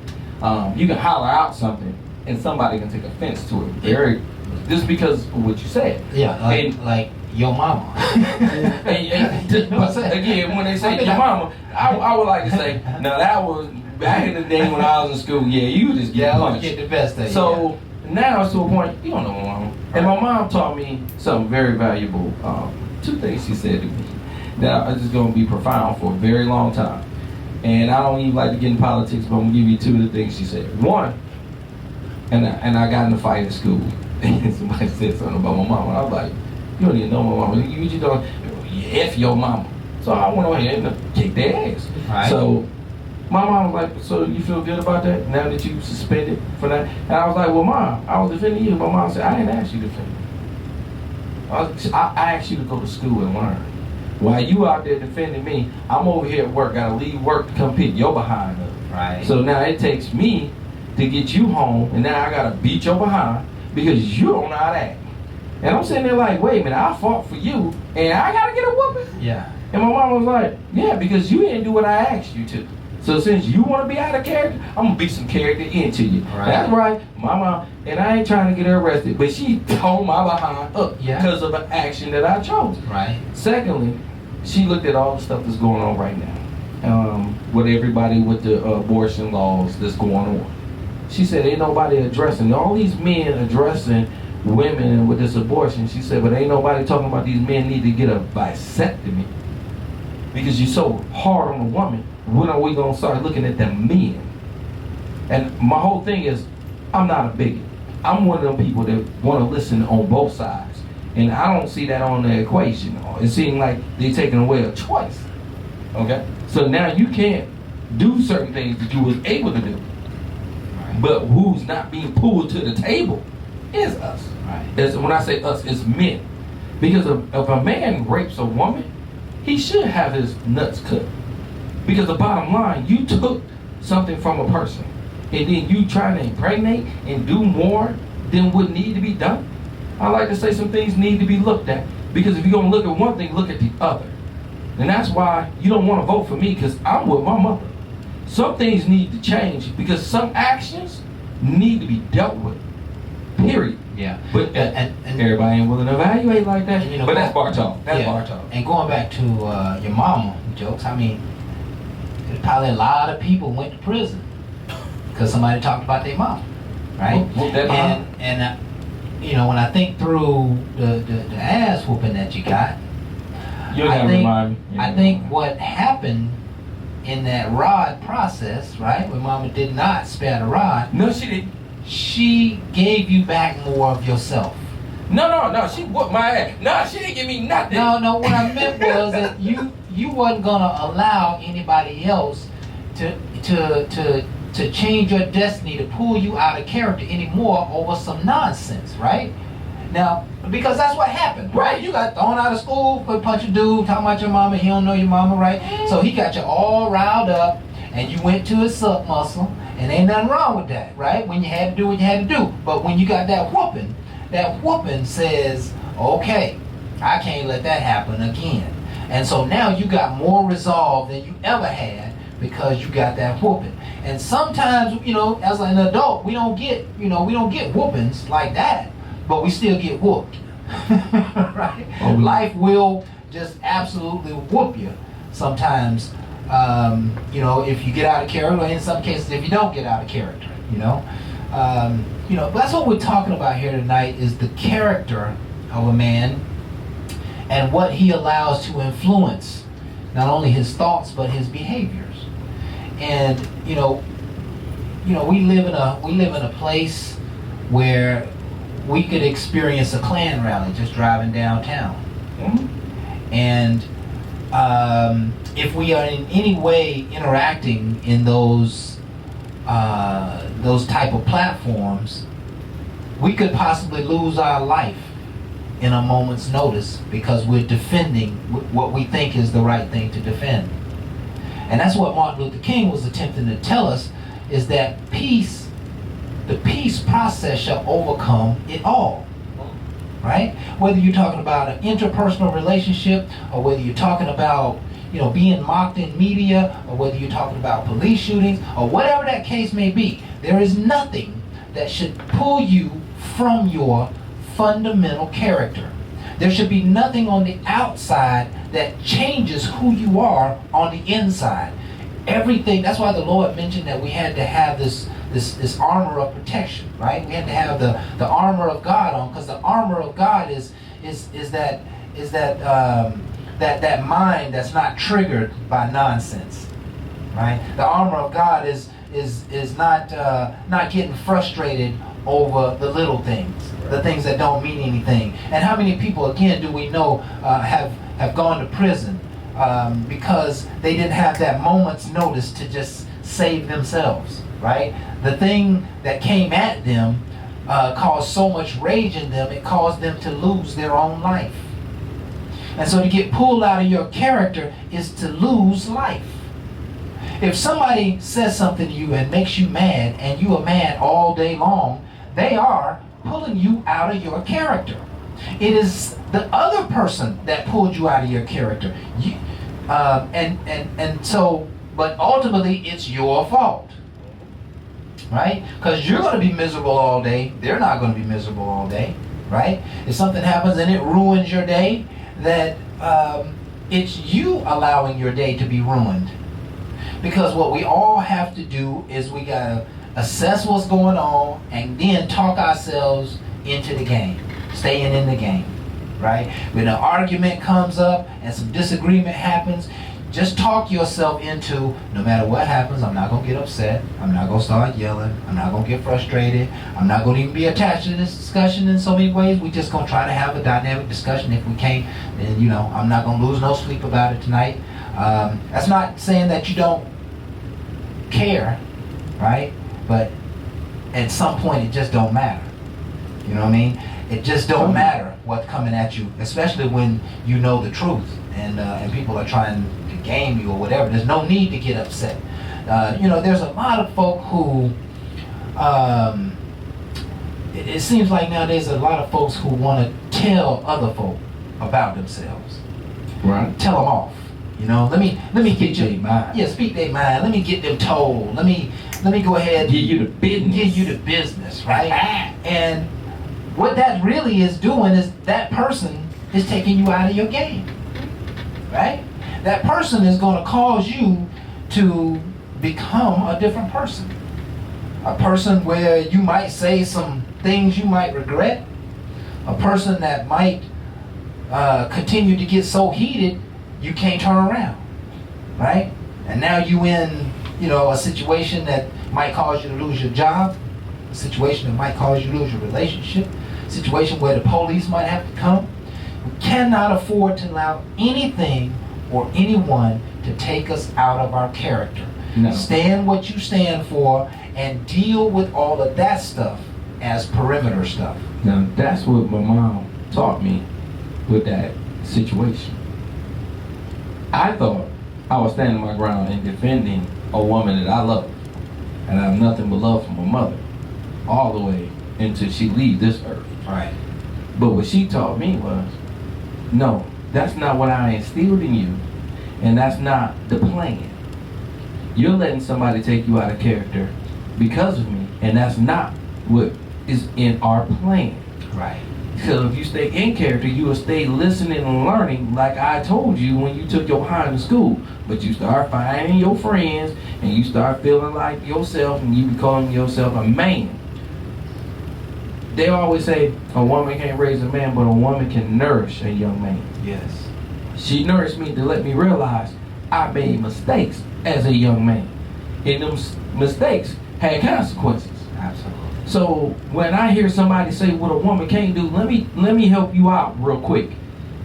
You can holler out something, and somebody can take offense to it. Just because of what you said. Yeah, like your mama. Again, when they say your mama, I would like to say, now that was back in the day when I was in school. Yeah, you just get punched. Get the best of you. So now it's to a point you don't know my mama, and my mom taught me something very valuable. 2 things she said to me that are just going to be profound for a very long time. And I don't even like to get in politics, but I'm going to give you 2 of the things she said. One, and I got in a fight at school. And somebody said something about my mama. I was like, you don't even know my mama. You just don't, F your mama. So I went over here and kicked their ass. Right. So my mom was like, so you feel good about that now that you suspended for that? And I was like, well, Mom, I was defending you. My mom said, I didn't ask you to defend me. I asked you to go to school and learn. While you out there defending me, I'm over here at work, gotta leave work to come pick your behind up. Right. So now it takes me to get you home, and now I gotta beat your behind because you don't know how to act. And I'm sitting there like, wait a minute, I fought for you, and I gotta get a whooping? Yeah. And my mom was like, yeah, because you didn't do what I asked you to. So since you want to be out of character, I'm going to beat some character into you. Right. That's right, my mom, and I ain't trying to get her arrested, but she told my behind up because of an action that I chose. Right. Secondly, she looked at all the stuff that's going on right now, with everybody with the abortion laws that's going on. She said, ain't nobody addressing, all these men addressing women with this abortion. She said, but ain't nobody talking about these men need to get a vasectomy because you're so hard on a woman. When are we going to start looking at the men? And my whole thing is, I'm not a bigot. I'm one of them people that want to listen on both sides. And I don't see that on the equation. It seems like they're taking away a choice. Okay? So now you can't do certain things that you was able to do. But who's not being pulled to the table is us. Right. When I say us, it's men. Because if a man rapes a woman, he should have his nuts cut. Because the bottom line, you took something from a person, and then you trying to impregnate and do more than what need to be done. I like to say some things need to be looked at, because if you're going to look at one thing, look at the other. And that's why you don't want to vote for me, because I'm with my mother. Some things need to change, because some actions need to be dealt with. Period. Yeah. But and everybody ain't willing to evaluate like that. And, but that's bar talk. That's bar talk. And going back to your mama jokes, I mean, probably a lot of people went to prison because somebody talked about their mom, right? And you know, when I think through the ass whooping that you got, I think what happened in that rod process, right? When mama did not spare the rod. No, she didn't. She gave you back more of yourself. No. She whooped my ass. No, she didn't give me nothing. No. What I meant was that you wasn't gonna allow anybody else to change your destiny, to pull you out of character anymore over some nonsense, right? Now, because that's what happened, right? You got thrown out of school for a bunch of dudes talking about your mama. He don't know your mama, right? So he got you all riled up, and you went to his suck muscle, and ain't nothing wrong with that, right? When you had to do what you had to do. But when you got that whooping says, okay, I can't let that happen again. And so now you got more resolve than you ever had because you got that whooping. And sometimes, you know, as an adult, we don't get whoopings like that, but we still get whooped, right? Life will just absolutely whoop you sometimes, you know, if you get out of character, or in some cases, if you don't get out of character, you know. But that's what we're talking about here tonight, is the character of a man and what he allows to influence not only his thoughts but his behaviors. And we live in a place where we could experience a Klan rally just driving downtown. Mm-hmm. And if we are in any way interacting in those type of platforms, we could possibly lose our life in a moment's notice because we're defending what we think is the right thing to defend. And that's what Martin Luther King was attempting to tell us, is that peace, the peace process shall overcome it all. Right? Whether you're talking about an interpersonal relationship, or whether you're talking about, being mocked in media, or whether you're talking about police shootings, or whatever that case may be, there is nothing that should pull you from your fundamental character. There should be nothing on the outside that changes who you are on the inside. Everything, that's why the Lord mentioned that we had to have this armor of protection, right? We had to have the armor of God on, because the armor of God is that mind that's not triggered by nonsense, right? The armor of God is not getting frustrated over the little things, the things that don't mean anything. And how many people, again, do we know have gone to prison because they didn't have that moment's notice to just save themselves, right? The thing that came at them caused so much rage in them, it caused them to lose their own life. And so to get pulled out of your character is to lose life. If somebody says something to you and makes you mad, and you are mad all day long, they are pulling you out of your character. It is the other person that pulled you out of your character. But ultimately it's your fault, right? Because you're going to be miserable all day. They're not going to be miserable all day, right? If something happens and it ruins your day, that it's you allowing your day to be ruined. Because what we all have to do is we got to assess what's going on and then talk ourselves into the game, staying in the game, right? When an argument comes up and some disagreement happens, just talk yourself into, no matter what happens, I'm not going to get upset. I'm not going to start yelling. I'm not going to get frustrated. I'm not going to even be attached to this discussion in so many ways. We're just going to try to have a dynamic discussion. If we can't, then, I'm not going to lose no sleep about it tonight. That's not saying that you don't care, right? But at some point, it just don't matter. You know what I mean? It just don't matter what's coming at you, especially when you know the truth and people are trying to game you or whatever. There's no need to get upset. There's a lot of folk who, it seems like nowadays a lot of folks who want to tell other folk about themselves. Right. Tell them off. Let me Speak get their mind. Yeah, speak their mind. Let me get them told. Let me go ahead. Give you the business. Give you the business, right? And what that really is doing is that person is taking you out of your game, right? That person is going to cause you to become a different person. A person where you might say some things you might regret. A person that might continue to get so heated you can't turn around, right? And now you in, a situation that might cause you to lose your job, a situation that might cause you to lose your relationship, a situation where the police might have to come. We cannot afford to allow anything or anyone to take us out of our character. No. Stand what you stand for and deal with all of that stuff as perimeter stuff. Now, that's what my mom taught me with that situation. I thought I was standing my ground and defending a woman that I love. And I have nothing but love for my mother. All the way until she leaves this earth. Right. But what she taught me was, no, that's not what I instilled in you. And that's not the plan. You're letting somebody take you out of character because of me. And that's not what is in our plan. Right. So if you stay in character, you will stay listening and learning like I told you when you took your hind to school. But you start finding your friends and you start feeling like yourself and you become yourself a man. They always say a woman can't raise a man, but a woman can nourish a young man. Yes. She nourished me to let me realize I made mistakes as a young man. And them mistakes had consequences. Absolutely. So when I hear somebody say what a woman can't do, let me help you out real quick.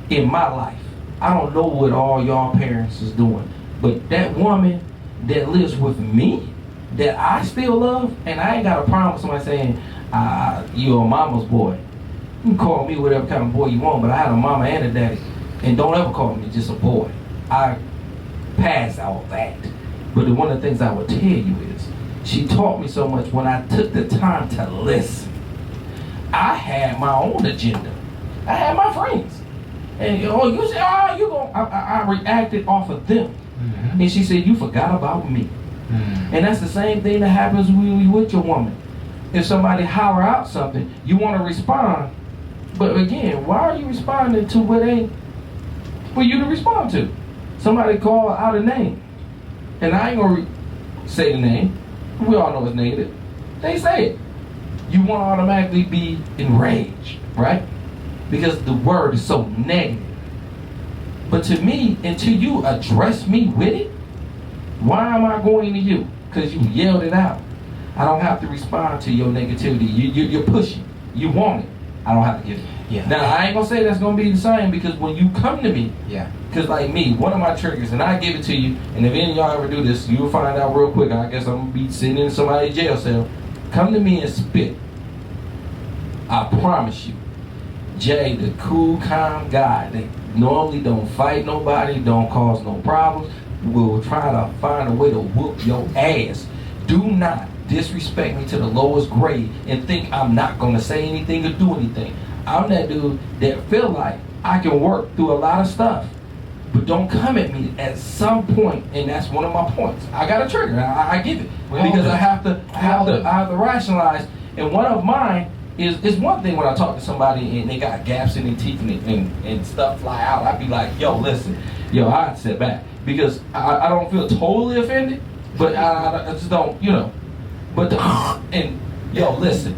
In my life, I don't know what all y'all parents is doing, but that woman that lives with me, that I still love, and I ain't got a problem with somebody saying, you're a mama's boy. You can call me whatever kind of boy you want, but I had a mama and a daddy. And don't ever call me just a boy. I passed all that. But one of the things I would tell you is, she taught me so much when I took the time to listen. I had my own agenda. I had my friends. And you say, you going I reacted off of them. Mm-hmm. And she said, you forgot about me. Mm-hmm. And that's the same thing that happens when you with your woman. If somebody holler out something, you want to respond. But again, why are you responding to what ain't for you to respond to? Somebody call out a name. And I ain't going to say the name. We all know it's negative. They say it. You want to automatically be enraged, right? Because the word is so negative. But to me, until you address me with it, why am I going to you? Because you yelled it out. I don't have to respond to your negativity. You're pushing. You want it. I don't have to give it. Yeah. Now, I ain't going to say that's going to be the same, because when you come to me, Yeah. because like me, one of my triggers, and I give it to you, and if any of y'all ever do this, you'll find out real quick. I guess I'm going to be sitting in somebody's jail cell. Come to me and spit. I promise you. Jay, the cool, calm guy, they normally don't fight nobody, don't cause no problems, will try to find a way to whoop your ass. Do not disrespect me to the lowest grade and think I'm not going to say anything or do anything. I'm that dude that feel like I can work through a lot of stuff, but don't come at me at some point, and that's one of my points. I got a trigger, I get it, because I have to rationalize, and one of mine is one thing when I talk to somebody and they got gaps in their teeth and stuff fly out, I'd be like, yo, listen, I'd sit back, because I don't feel totally offended, but I just don't, but listen,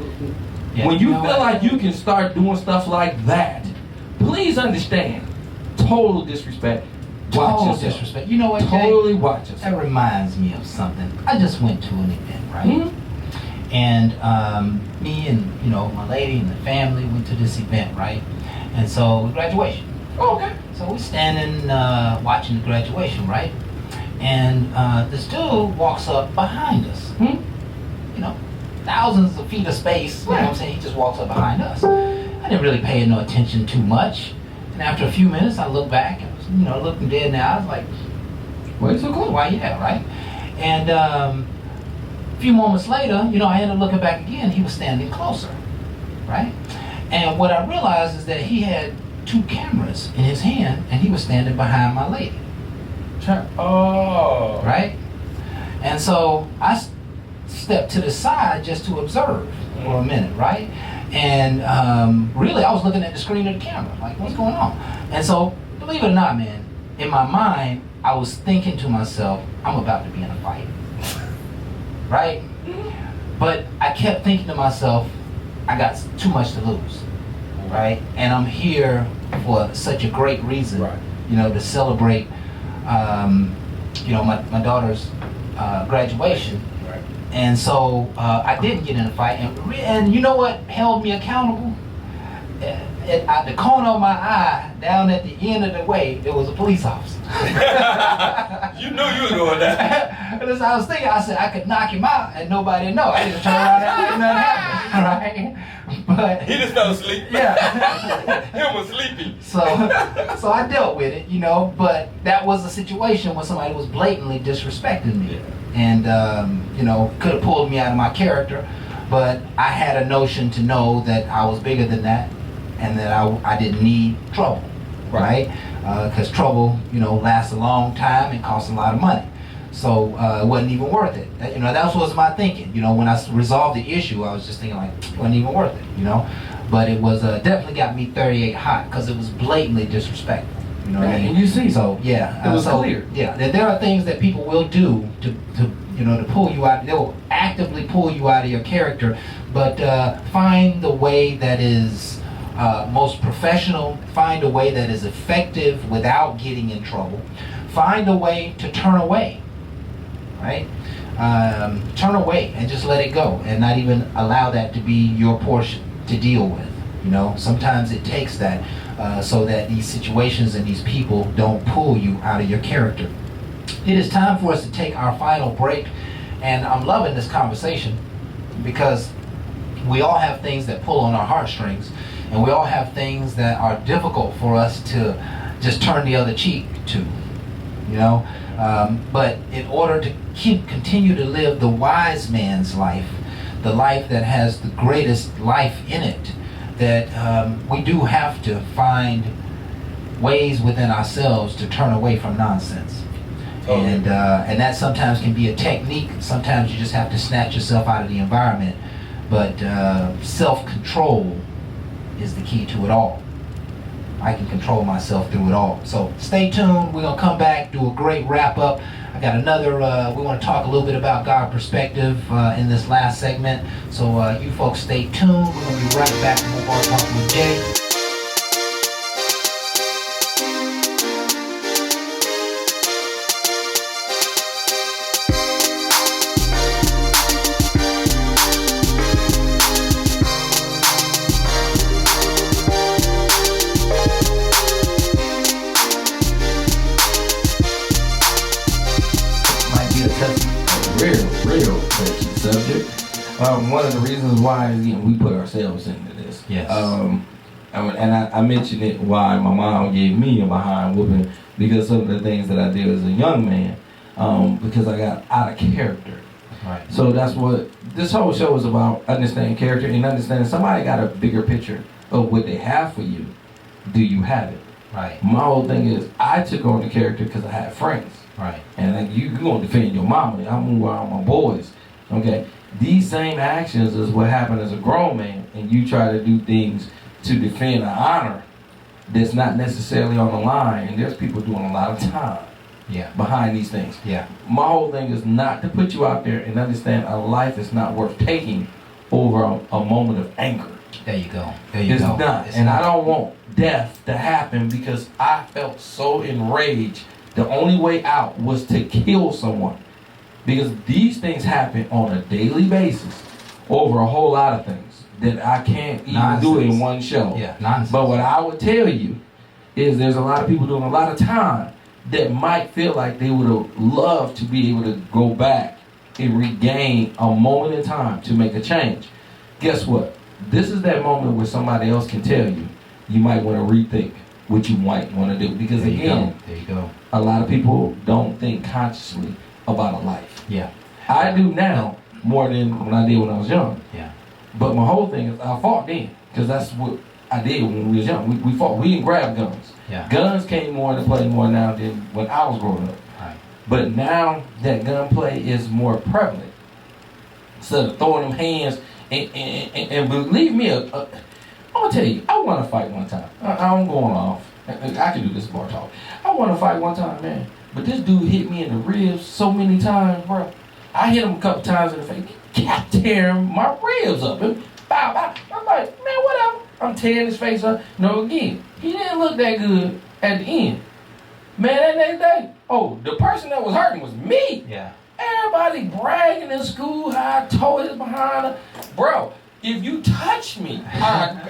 Yeah, when you feel like you can start doing stuff like that, please understand, total disrespect. Watch Total yourself. disrespect. You know what, Jay? Totally watch yourself. That reminds me of something. I just went to an event, right? Mhm. And me and my lady and the family went to this event, right? And so graduation. Oh, okay. So we're standing watching the graduation, right? And this dude walks up behind us. Hmm? Thousands of feet of space. You know what I'm saying? He just walks up behind us. I didn't really pay no attention too much. And after a few minutes, I looked back and was, looking dead in the eyes, like, Why you so cool? why, yeah, right? And a few moments later, I ended up looking back again. He was standing closer, right? And what I realized is that he had 2 cameras in his hand, and he was standing behind my lady, Oh. right? And so I stepped to the side just to observe for a minute, right? And really, I was looking at the screen of the camera, like, what's going on? And so, believe it or not, man, in my mind, I was thinking to myself, I'm about to be in a fight, right? But I kept thinking to myself, I got too much to lose, right? And I'm here for such a great reason, Right. to celebrate, my daughter's graduation. Right. And so I didn't get in a fight. And you know what held me accountable? At the corner of my eye, down at the end of the way, there was a police officer. You knew you were doing that. And as I was thinking, I said I could knock him out and nobody would know. I just turned around and nothing happened, right? But He just fell asleep. yeah. He was sleepy. So I dealt with it, but that was a situation where somebody was blatantly disrespecting me. And, could have pulled me out of my character, but I had a notion to know that I was bigger than that and that I didn't need trouble, right? Because trouble, lasts a long time and costs a lot of money. So it wasn't even worth it. That was my thinking. When I resolved the issue, I was just thinking like, it wasn't even worth it, But it was definitely got me 38 hot because it was blatantly disrespectful. You know what I mean? And you see, So yeah, it was clear. Yeah, there are things that people will do to pull you out. They will actively pull you out of your character, but find the way that is most professional. Find a way that is effective without getting in trouble. Find a way to turn away. Right? Turn away and just let it go, and not even allow that to be your portion to deal with. Sometimes it takes that so that these situations and these people don't pull you out of your character. It is time for us to take our final break, and I'm loving this conversation because we all have things that pull on our heartstrings, And we all have things that are difficult for us to just turn the other cheek to, you know. But in order to continue to live the wise man's life, the life that has the greatest life in it, that we do have to find ways within ourselves to turn away from nonsense. And that sometimes can be a technique. Sometimes you just have to snatch yourself out of the environment. But self-control is the key to it all. I can control myself through it all. So stay tuned. We're going to come back, do a great wrap-up. I got another, we want to talk a little bit about God perspective in this last segment. So you folks stay tuned. We're going to be right back with more Bar Talk with Jay. Real touchy subject. One of the reasons why is, we put ourselves into this. Yes. And I mentioned it why my mom gave me a behind whooping because some of the things that I did as a young man, because I got out of character. Right. So that's what this whole show is about: understanding character and understanding somebody got a bigger picture of what they have for you. Do you have it? Right. My whole thing is I took on the character because I had friends. Right. And like you gonna defend your mama. I move around my boys. Okay. These same actions is what happened as a grown man, and you try to do things to defend an honor that's not necessarily on the line. And there's people doing a lot of time. Yeah. Behind these things. Yeah. My whole thing is not to put you out there and understand a life is not worth taking over a moment of anger. There you go. There you It's go. not. It's And not. I don't want death to happen because I felt so enraged. The only way out was to kill someone. Because these things happen on a daily basis over a whole lot of things that I can't even do in one show. Yeah, nonsense. But what I would tell you is there's a lot of people doing a lot of time that might feel like they would have loved to be able to go back and regain a moment in time to make a change. Guess what? This is that moment where somebody else can tell you, you might want to rethink what you might want to do. Because There you again, go. There you go. a lot of people don't think consciously about a life. Yeah. I do now more than when I did when I was young. Yeah. But my whole thing is I fought then because that's what I did when we was young. We fought. We didn't grab guns. Yeah. Guns came more into play more now than when I was growing up. Right. But now that gunplay is more prevalent. Instead of throwing them hands and believe me, I'm gonna tell you, I want to fight one time. I'm going off. I can do this bar talk. I want to fight one time, man. But this dude hit me in the ribs so many times, bro. I hit him a couple times in the face, kept tearing my ribs up. And bow, bow. I'm like, man, whatever. I'm tearing his face up. No, again, he didn't look that good at the end. Man, that next day, the person that was hurting was me. Yeah. Everybody bragging in school how I tore his behind her. Bro, if you touch me, listen, Right.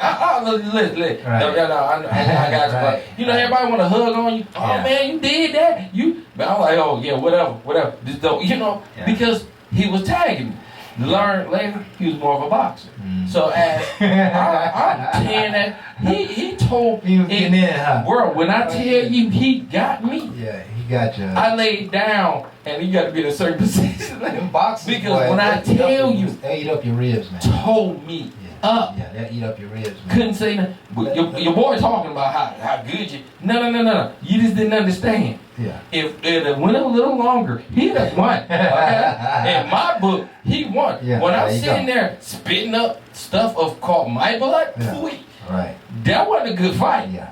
I got you. Right. You know, everybody want to hug on you. Oh, Yeah. man, you did that. But I'm like, oh, yeah, whatever. Just don't, Yeah. because he was tagging me. Learned later, he was more of a boxer. Mm. So as I'm tearing that, he told He was getting in, huh? bro, when I tell you he got me, Yeah, he got you. I laid down and you got to be in a certain position. Them boxes, Because boy, when I they eat up tell your- you, they eat up your ribs, man. told me Yeah. up. Yeah, they eat up your ribs, man. Couldn't say nothing. But your boy talking about how good you. No. You just didn't understand. Yeah. If it went a little longer, he'd have won. Okay? In my book, he won. Yeah, When I'm there you sitting go. there spitting up stuff called my blood, Yeah. pooey, Right. that wasn't a good fight. Yeah.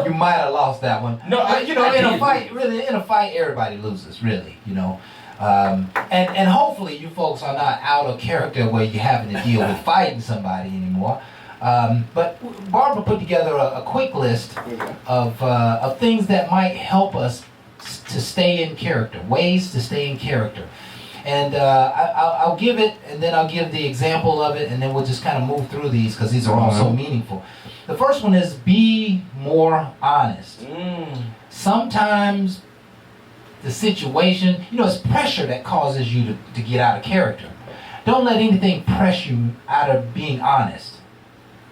You might have lost that one. No, But, you know, I in a did. fight, really, everybody loses, really. You know, and hopefully you folks are not out of character where you're having to deal with fighting somebody anymore. But Barbara put together a quick list of things that might help us to stay in character, ways to stay in character. And I'll give it, and then I'll give the example of it, and then we'll just kind of move through these because these are all so meaningful. The first one is be more honest. Sometimes the situation, it's pressure that causes you to get out of character. Don't let anything press you out of being honest.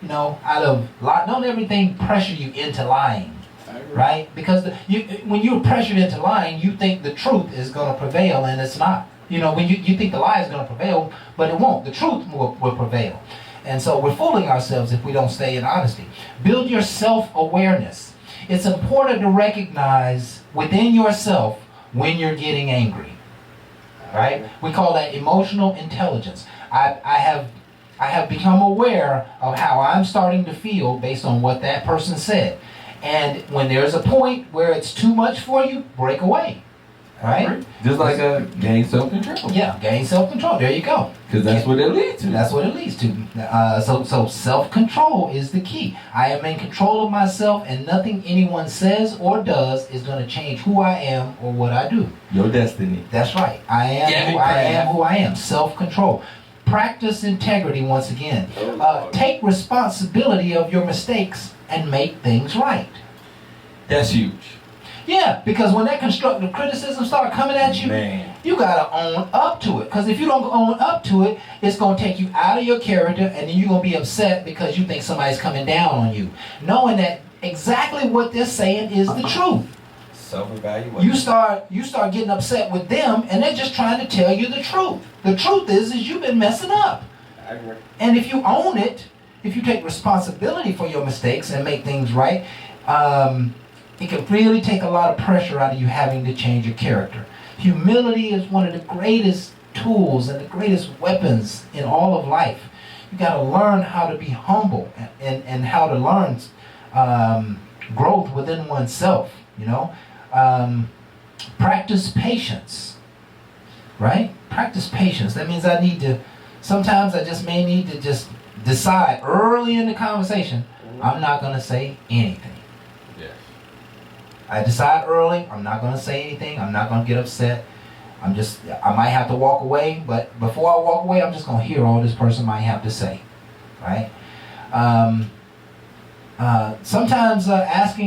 Don't everything pressure you into lying, right? Because when you're pressured into lying, you think the truth is going to prevail, and it's not. When you think the lie is going to prevail, but it won't. The truth will prevail. And so we're fooling ourselves if we don't stay in honesty. Build your self-awareness. It's important to recognize within yourself when you're getting angry, right? We call that emotional intelligence. I have become aware of how I'm starting to feel based on what that person said. And when there's a point where it's too much for you, break away. Right? Just like gain self-control. Yeah, gain self-control. There you go. Because that's what it leads to. That's what it leads to. So self-control is the key. I am in control of myself, and nothing anyone says or does is going to change who I am or what I do. Your destiny. That's right. I am who I am. Self-control. Practice integrity once again. Take responsibility of your mistakes and make things right. That's huge. Yeah, because when that constructive criticism start coming at you, Man. you gotta own up to it. Because if you don't own up to it, it's gonna take you out of your character, and then you're gonna be upset because you think somebody's coming down on you, knowing that exactly what they're saying is the truth. Self-evaluation. You start getting upset with them, and they're just trying to tell you the truth. The truth is you've been messing up. I agree. And if you own it, if you take responsibility for your mistakes and make things right, it can really take a lot of pressure out of you having to change your character. Humility is one of the greatest tools and the greatest weapons in all of life. You got to learn how to be humble and how to learn growth within oneself, Practice patience, right? Practice patience. That means sometimes I just may need to just decide early in the conversation, I'm not going to say anything. I decide early, I'm not going to say anything, I'm not going to get upset. I might have to walk away, but before I walk away, I'm just going to hear all this person might have to say, right? Sometimes ask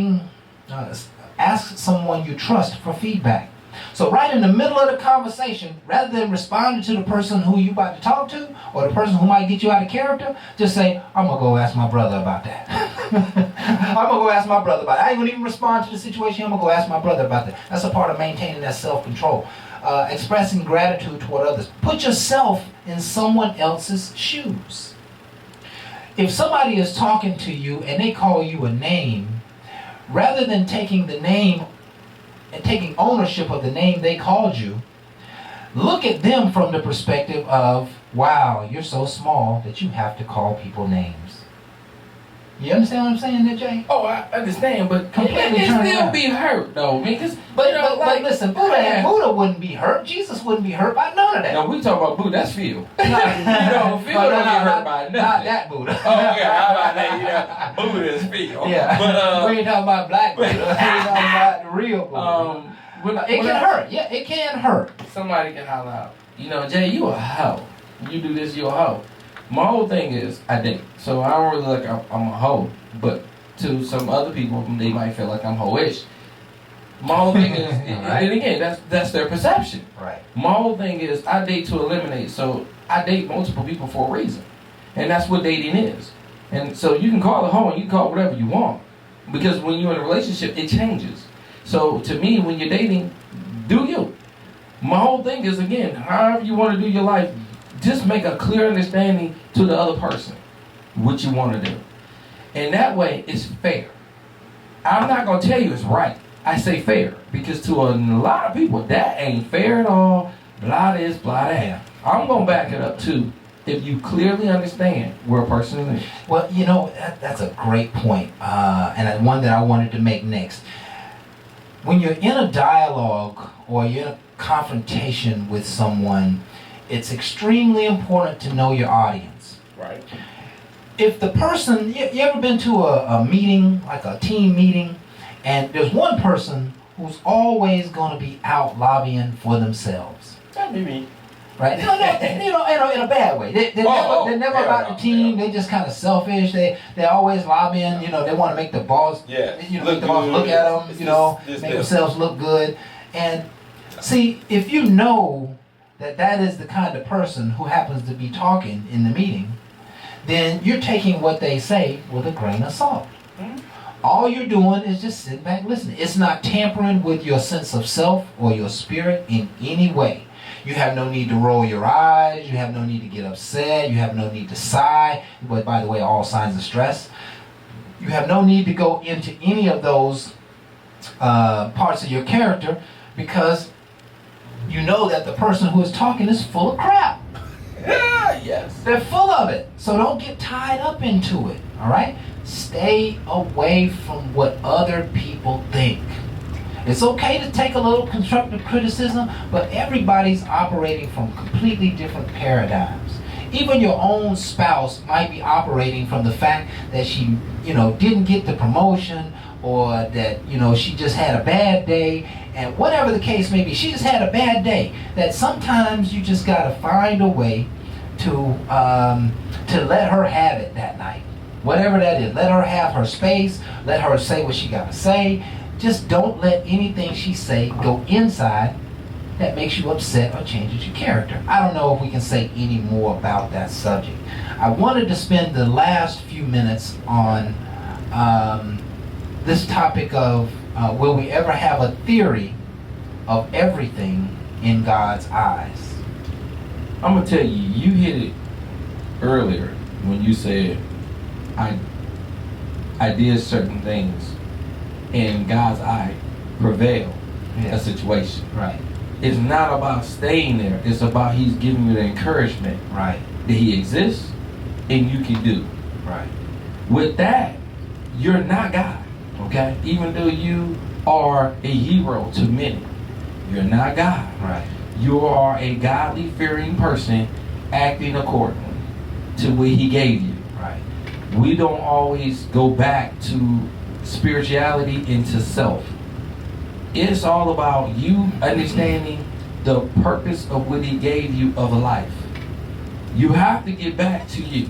someone you trust for feedback. So right in the middle of the conversation, rather than responding to the person who you about to talk to, or the person who might get you out of character, just say, I'm going to go ask my brother about that. I'm going to go ask my brother about it. I ain't going to even respond to the situation. I'm going to go ask my brother about that. That's a part of maintaining that self-control. Expressing gratitude toward others. Put yourself in someone else's shoes. If somebody is talking to you and they call you a name, rather than taking the name and taking ownership of the name they called you, look at them from the perspective of, wow, you're so small that you have to call people names. You understand what I'm saying there, Jay? Oh, I understand, but Completely it turn still around. be hurt though, because But listen, Buddha wouldn't be hurt. Jesus wouldn't be hurt by none of that. No, we talk about Buddha. That's Phil. Phil No, don't get hurt by nothing. Not that Buddha. Oh, okay. How about that? Buddha is Phil. Yeah. But we ain't talking about black Buddha. We ain't talking about the real Buddha. It can hurt. Yeah, it can hurt. Somebody can holler out. Jay, you a hoe. You do this, you a hoe. My whole thing is I date, so I don't really look like I'm a hoe. But to some other people, they might feel like I'm hoe-ish. My whole thing is, Right. and again, that's their perception. Right. My whole thing is I date to eliminate. So I date multiple people for a reason, and that's what dating is. And so you can call it hoe and you can call it whatever you want, because when you're in a relationship, it changes. So to me, when you're dating, do you. My whole thing is, again, however you want to do your life, just make a clear understanding to the other person what you want to do. And that way, it's fair. I'm not going to tell you it's right. I say fair, because to a lot of people, that ain't fair at all. Blah this, blah that. I'm going to back it up, too, if you clearly understand where a person is. Well, that's a great point, and one that I wanted to make next. When you're in a dialogue or you're in a confrontation with someone, it's extremely important to know your audience. Right. If the person, you ever been to a meeting, like a team meeting, and there's one person who's always going to be out lobbying for themselves. That'd be me. Right? No, in a bad way. They're never about the team. They just kind of selfish. They're always lobbying. They want to make the boss. Yeah. Make the boss look at them. Make themselves look good. And see, if you know that is the kind of person who happens to be talking in the meeting, then you're taking what they say with a grain of salt. All you're doing is just sitting back listening. It's not tampering with your sense of self or your spirit in any way. You have no need to roll your eyes. You have no need to get upset. You have no need to sigh. But by the way, all signs of stress. You have no need to go into any of those parts of your character, because you know that the person who is talking is full of crap. Yes. They're full of it. So don't get tied up into it. All right? Stay away from what other people think. It's okay to take a little constructive criticism, but everybody's operating from completely different paradigms. Even your own spouse might be operating from the fact that she, didn't get the promotion, or that, she just had a bad day, and whatever the case may be, she just had a bad day. That sometimes you just got to find a way to let her have it that night. Whatever that is, let her have her space, let her say what she got to say. Just don't let anything she say go inside that makes you upset or changes your character. I don't know if we can say any more about that subject. I wanted to spend the last few minutes on this topic of will we ever have a theory of everything in God's eyes? I'm going to tell you, you hit it earlier when you said, I did certain things in God's eye prevail a situation. Right. It's not about staying there. It's about He's giving you the encouragement Right. that He exists and you can do. Right. With that, you're not God. Okay? Even though you are a hero to many, you're not God. Right. You are a godly fearing person acting accordingly to what He gave you. Right. We don't always go back to spirituality into self. It's all about you understanding the purpose of what He gave you of a life. You have to get back to you,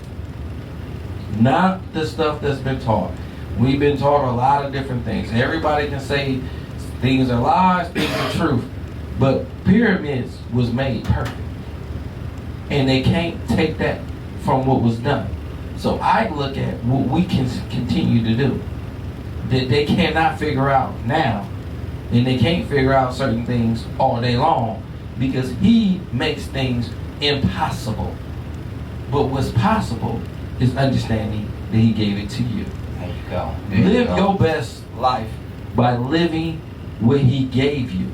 not the stuff that's been taught. We've been taught a lot of different things. Everybody can say things are lies, things are truth, but pyramids was made perfect, and they can't take that from what was done. So I look at what we can continue to do that they cannot figure out now, and they can't figure out certain things all day long, because He makes things impossible. But what's possible is understanding that He gave it to you. There you go. Live your best life by living what He gave you,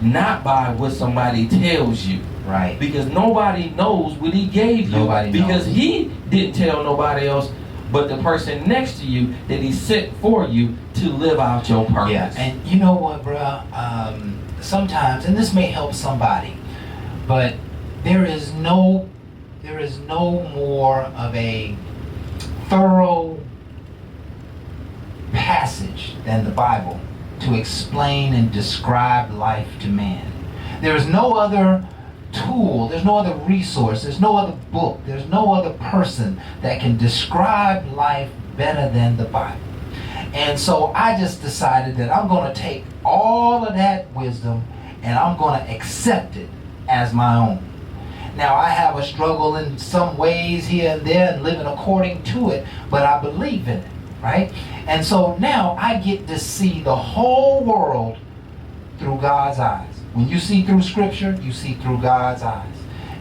not by what somebody tells you. Right. Because nobody knows what He gave you. Nobody because knows. He didn't tell nobody else but the person next to you that He sent for you to live out your purpose. Yeah, and you know what, bruh? Sometimes, and this may help somebody, but there is no more of a thorough passage than the Bible to explain and describe life to man. There is no other tool, there's no other resource, there's no other book, there's no other person that can describe life better than the Bible. And so I just decided that I'm going to take all of that wisdom and I'm going to accept it as my own. Now, I have a struggle in some ways here and there and living according to it, but I believe in it, right? And so now I get to see the whole world through God's eyes. When you see through Scripture, you see through God's eyes.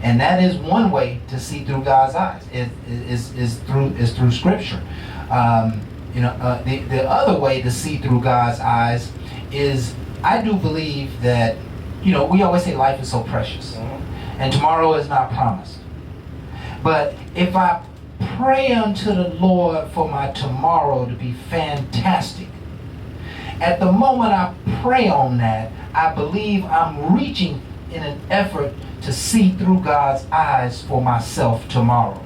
And that is one way to see through God's eyes, is through Scripture. The other way to see through God's eyes is, I do believe that, we always say life is so precious. And tomorrow is not promised. But if I pray unto the Lord for my tomorrow to be fantastic, at the moment I pray on that, I believe I'm reaching in an effort to see through God's eyes for myself tomorrow.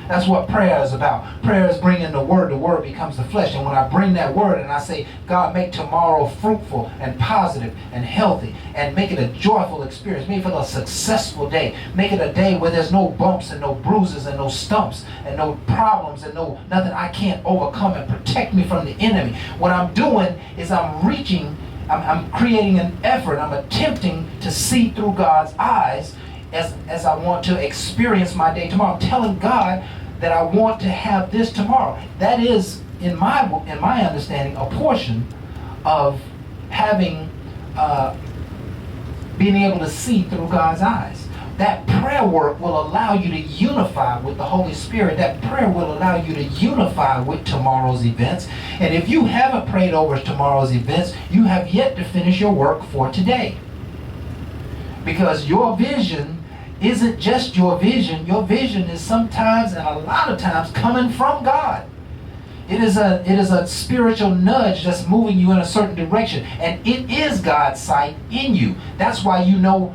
That's what prayer is about. Prayer is bringing the word becomes the flesh. And when I bring that word and I say, God, make tomorrow fruitful and positive and healthy, and make it a joyful experience, make it a successful day, make it a day where there's no bumps and no bruises and no stumps and no problems and nothing I can't overcome, and protect me from the enemy. What I'm doing is I'm creating an effort, I'm attempting to see through God's eyes as I want to experience my day tomorrow. I'm telling God, that I want to have this tomorrow. That is, in my understanding, a portion of having, being able to see through God's eyes. That prayer work will allow you to unify with the Holy Spirit. That prayer will allow you to unify with tomorrow's events. And if you haven't prayed over tomorrow's events, you have yet to finish your work for today. Because your vision isn't just your vision. Your vision is sometimes, and a lot of times, coming from God. It is a spiritual nudge that's moving you in a certain direction. And it is God's sight in you. That's why you know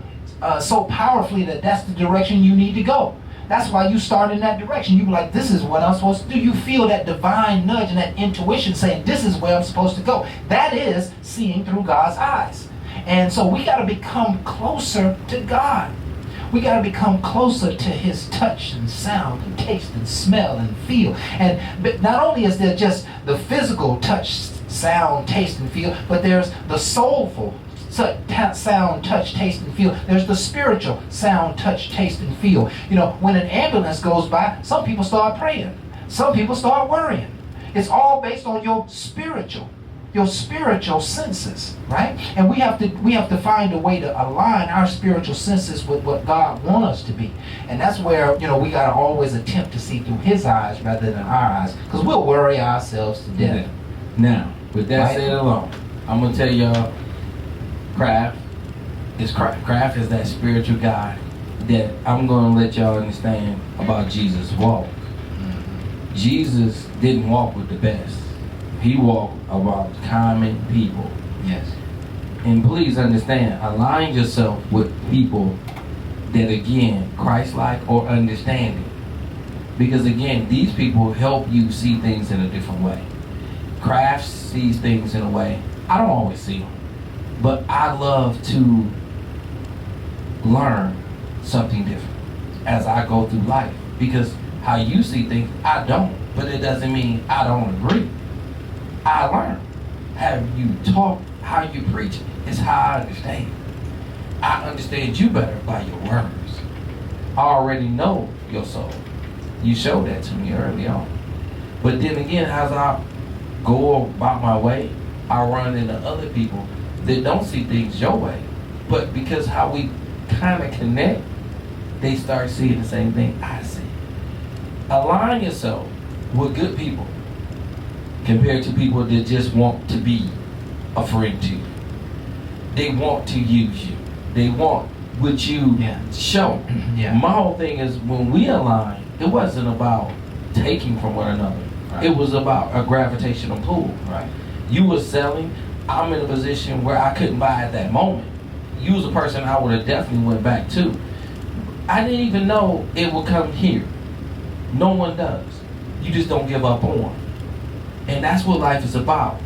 so powerfully that that's the direction you need to go. That's why you start in that direction. You be like, this is what I'm supposed to do. You feel that divine nudge and that intuition saying, this is where I'm supposed to go. That is seeing through God's eyes. And so we got to become closer to God. We got to become closer to his touch and sound and taste and smell and feel. But not only is there just the physical touch, sound, taste, and feel, but there's the soulful sound, touch, taste, and feel. There's the spiritual sound, touch, taste, and feel. You know, when an ambulance goes by, some people start praying. Some people start worrying. It's all based on your spiritual senses, right? And we have to find a way to align our spiritual senses with what God wants us to be. And that's where, you know, we got to always attempt to see through his eyes rather than our eyes, because we'll worry ourselves to death. Now, with that Right? said alone, I'm going to tell y'all, Craft is that spiritual guy that I'm going to let y'all understand about Jesus' walk. Jesus didn't walk with the best. He walked about common people. Yes. And please understand, align yourself with people that, again, Christ-like or understanding. Because, again, these people help you see things in a different way. Kraft sees things in a way I don't always see them. But I love to learn something different as I go through life. Because how you see things, I don't. But it doesn't mean I don't agree. I learn. How you talk, how you preach, is how I understand. I understand you better by your words. I already know your soul. You showed that to me early on. But then again, as I go about my way, I run into other people that don't see things your way. But because how we kind of connect, they start seeing the same thing I see. Align yourself with good people compared to people that just want to be a friend to you. They want to use you. They want what you show. Yeah. My whole thing is when we align, it wasn't about taking from one another. Right. It was about a gravitational pull. Right. You were selling. I'm in a position where I couldn't buy at that moment. You was a person I would have definitely went back to. I didn't even know it would come here. No one does. You just don't give up on. And that's what life is about.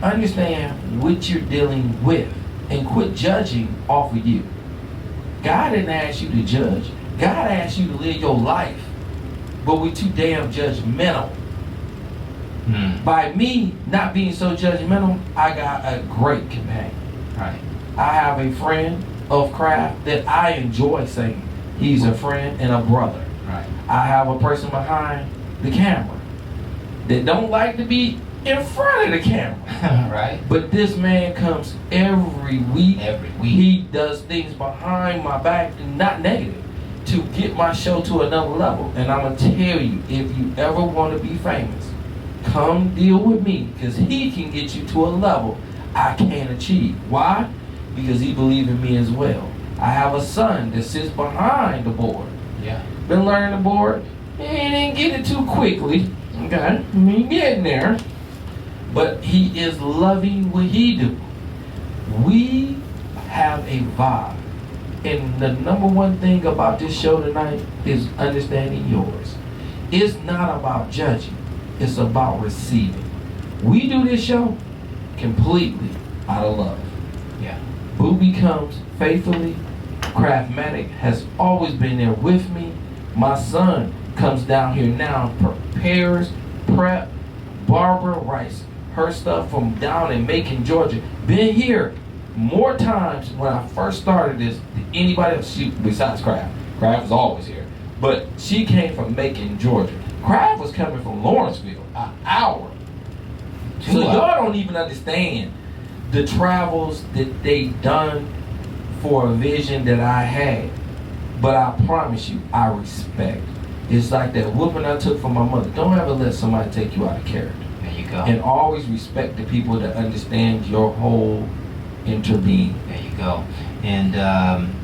Understand what you're dealing with and quit judging off of you. God didn't ask you to judge. God asked you to live your life. But we're too damn judgmental. By me not being so judgmental, I got a great companion. Right. I have a friend of Craft that I enjoy saying he's a friend and a brother. Right. I have a person behind the camera that don't like to be in front of the camera. Right. But this man comes every week. Every week. He does things behind my back, and not negative, to get my show to another level. And I'm going to tell you, if you ever want to be famous, come deal with me, because he can get you to a level I can't achieve. Why? Because he believes in me as well. I have a son that sits behind the board. Yeah. Been learning the board. He didn't get it too quickly. Okay? He getting there. But he is loving what he do. We have a vibe. And the number one thing about this show tonight is understanding yours. It's not about judging. It's about receiving. We do this show completely out of love. Yeah. Booby comes faithfully. Craftmatic has always been there with me. My son comes down here now, prepares, prep. Barbara writes her stuff from down in Macon, Georgia. Been here more times when I first started this than anybody else besides Craft. Craft was always here. But she came from Macon, Georgia. Kraft was coming from Lawrenceville, an hour. So y'all don't even understand the travels that they done for a vision that I had. But I promise you, I respect. It's like that whooping I took from my mother. Don't ever let somebody take you out of character. There you go. And always respect the people that understand your whole interbeing. There you go. And,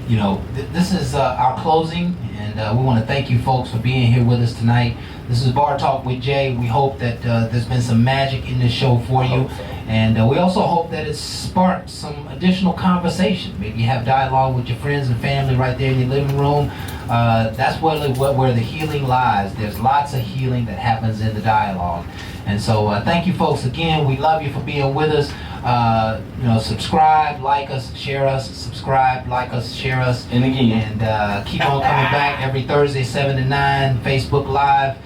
you know, this is our closing, and we want to thank you folks for being here with us tonight. This is Bar Talk with Jay. We hope that there's been some magic in this show for you. And we also hope that it's sparked some additional conversation. Maybe you have dialogue with your friends and family right there in your living room. That's where the healing lies. There's lots of healing that happens in the dialogue. And so thank you folks again. We love you for being with us. You know, subscribe, like us, share us, subscribe, like us, share us. And again. And keep on coming back every Thursday, 7 to 9, Facebook Live.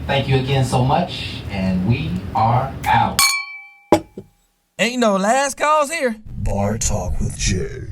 Thank you again so much, and we are out. Ain't no last calls here. Bar Talk with Jay.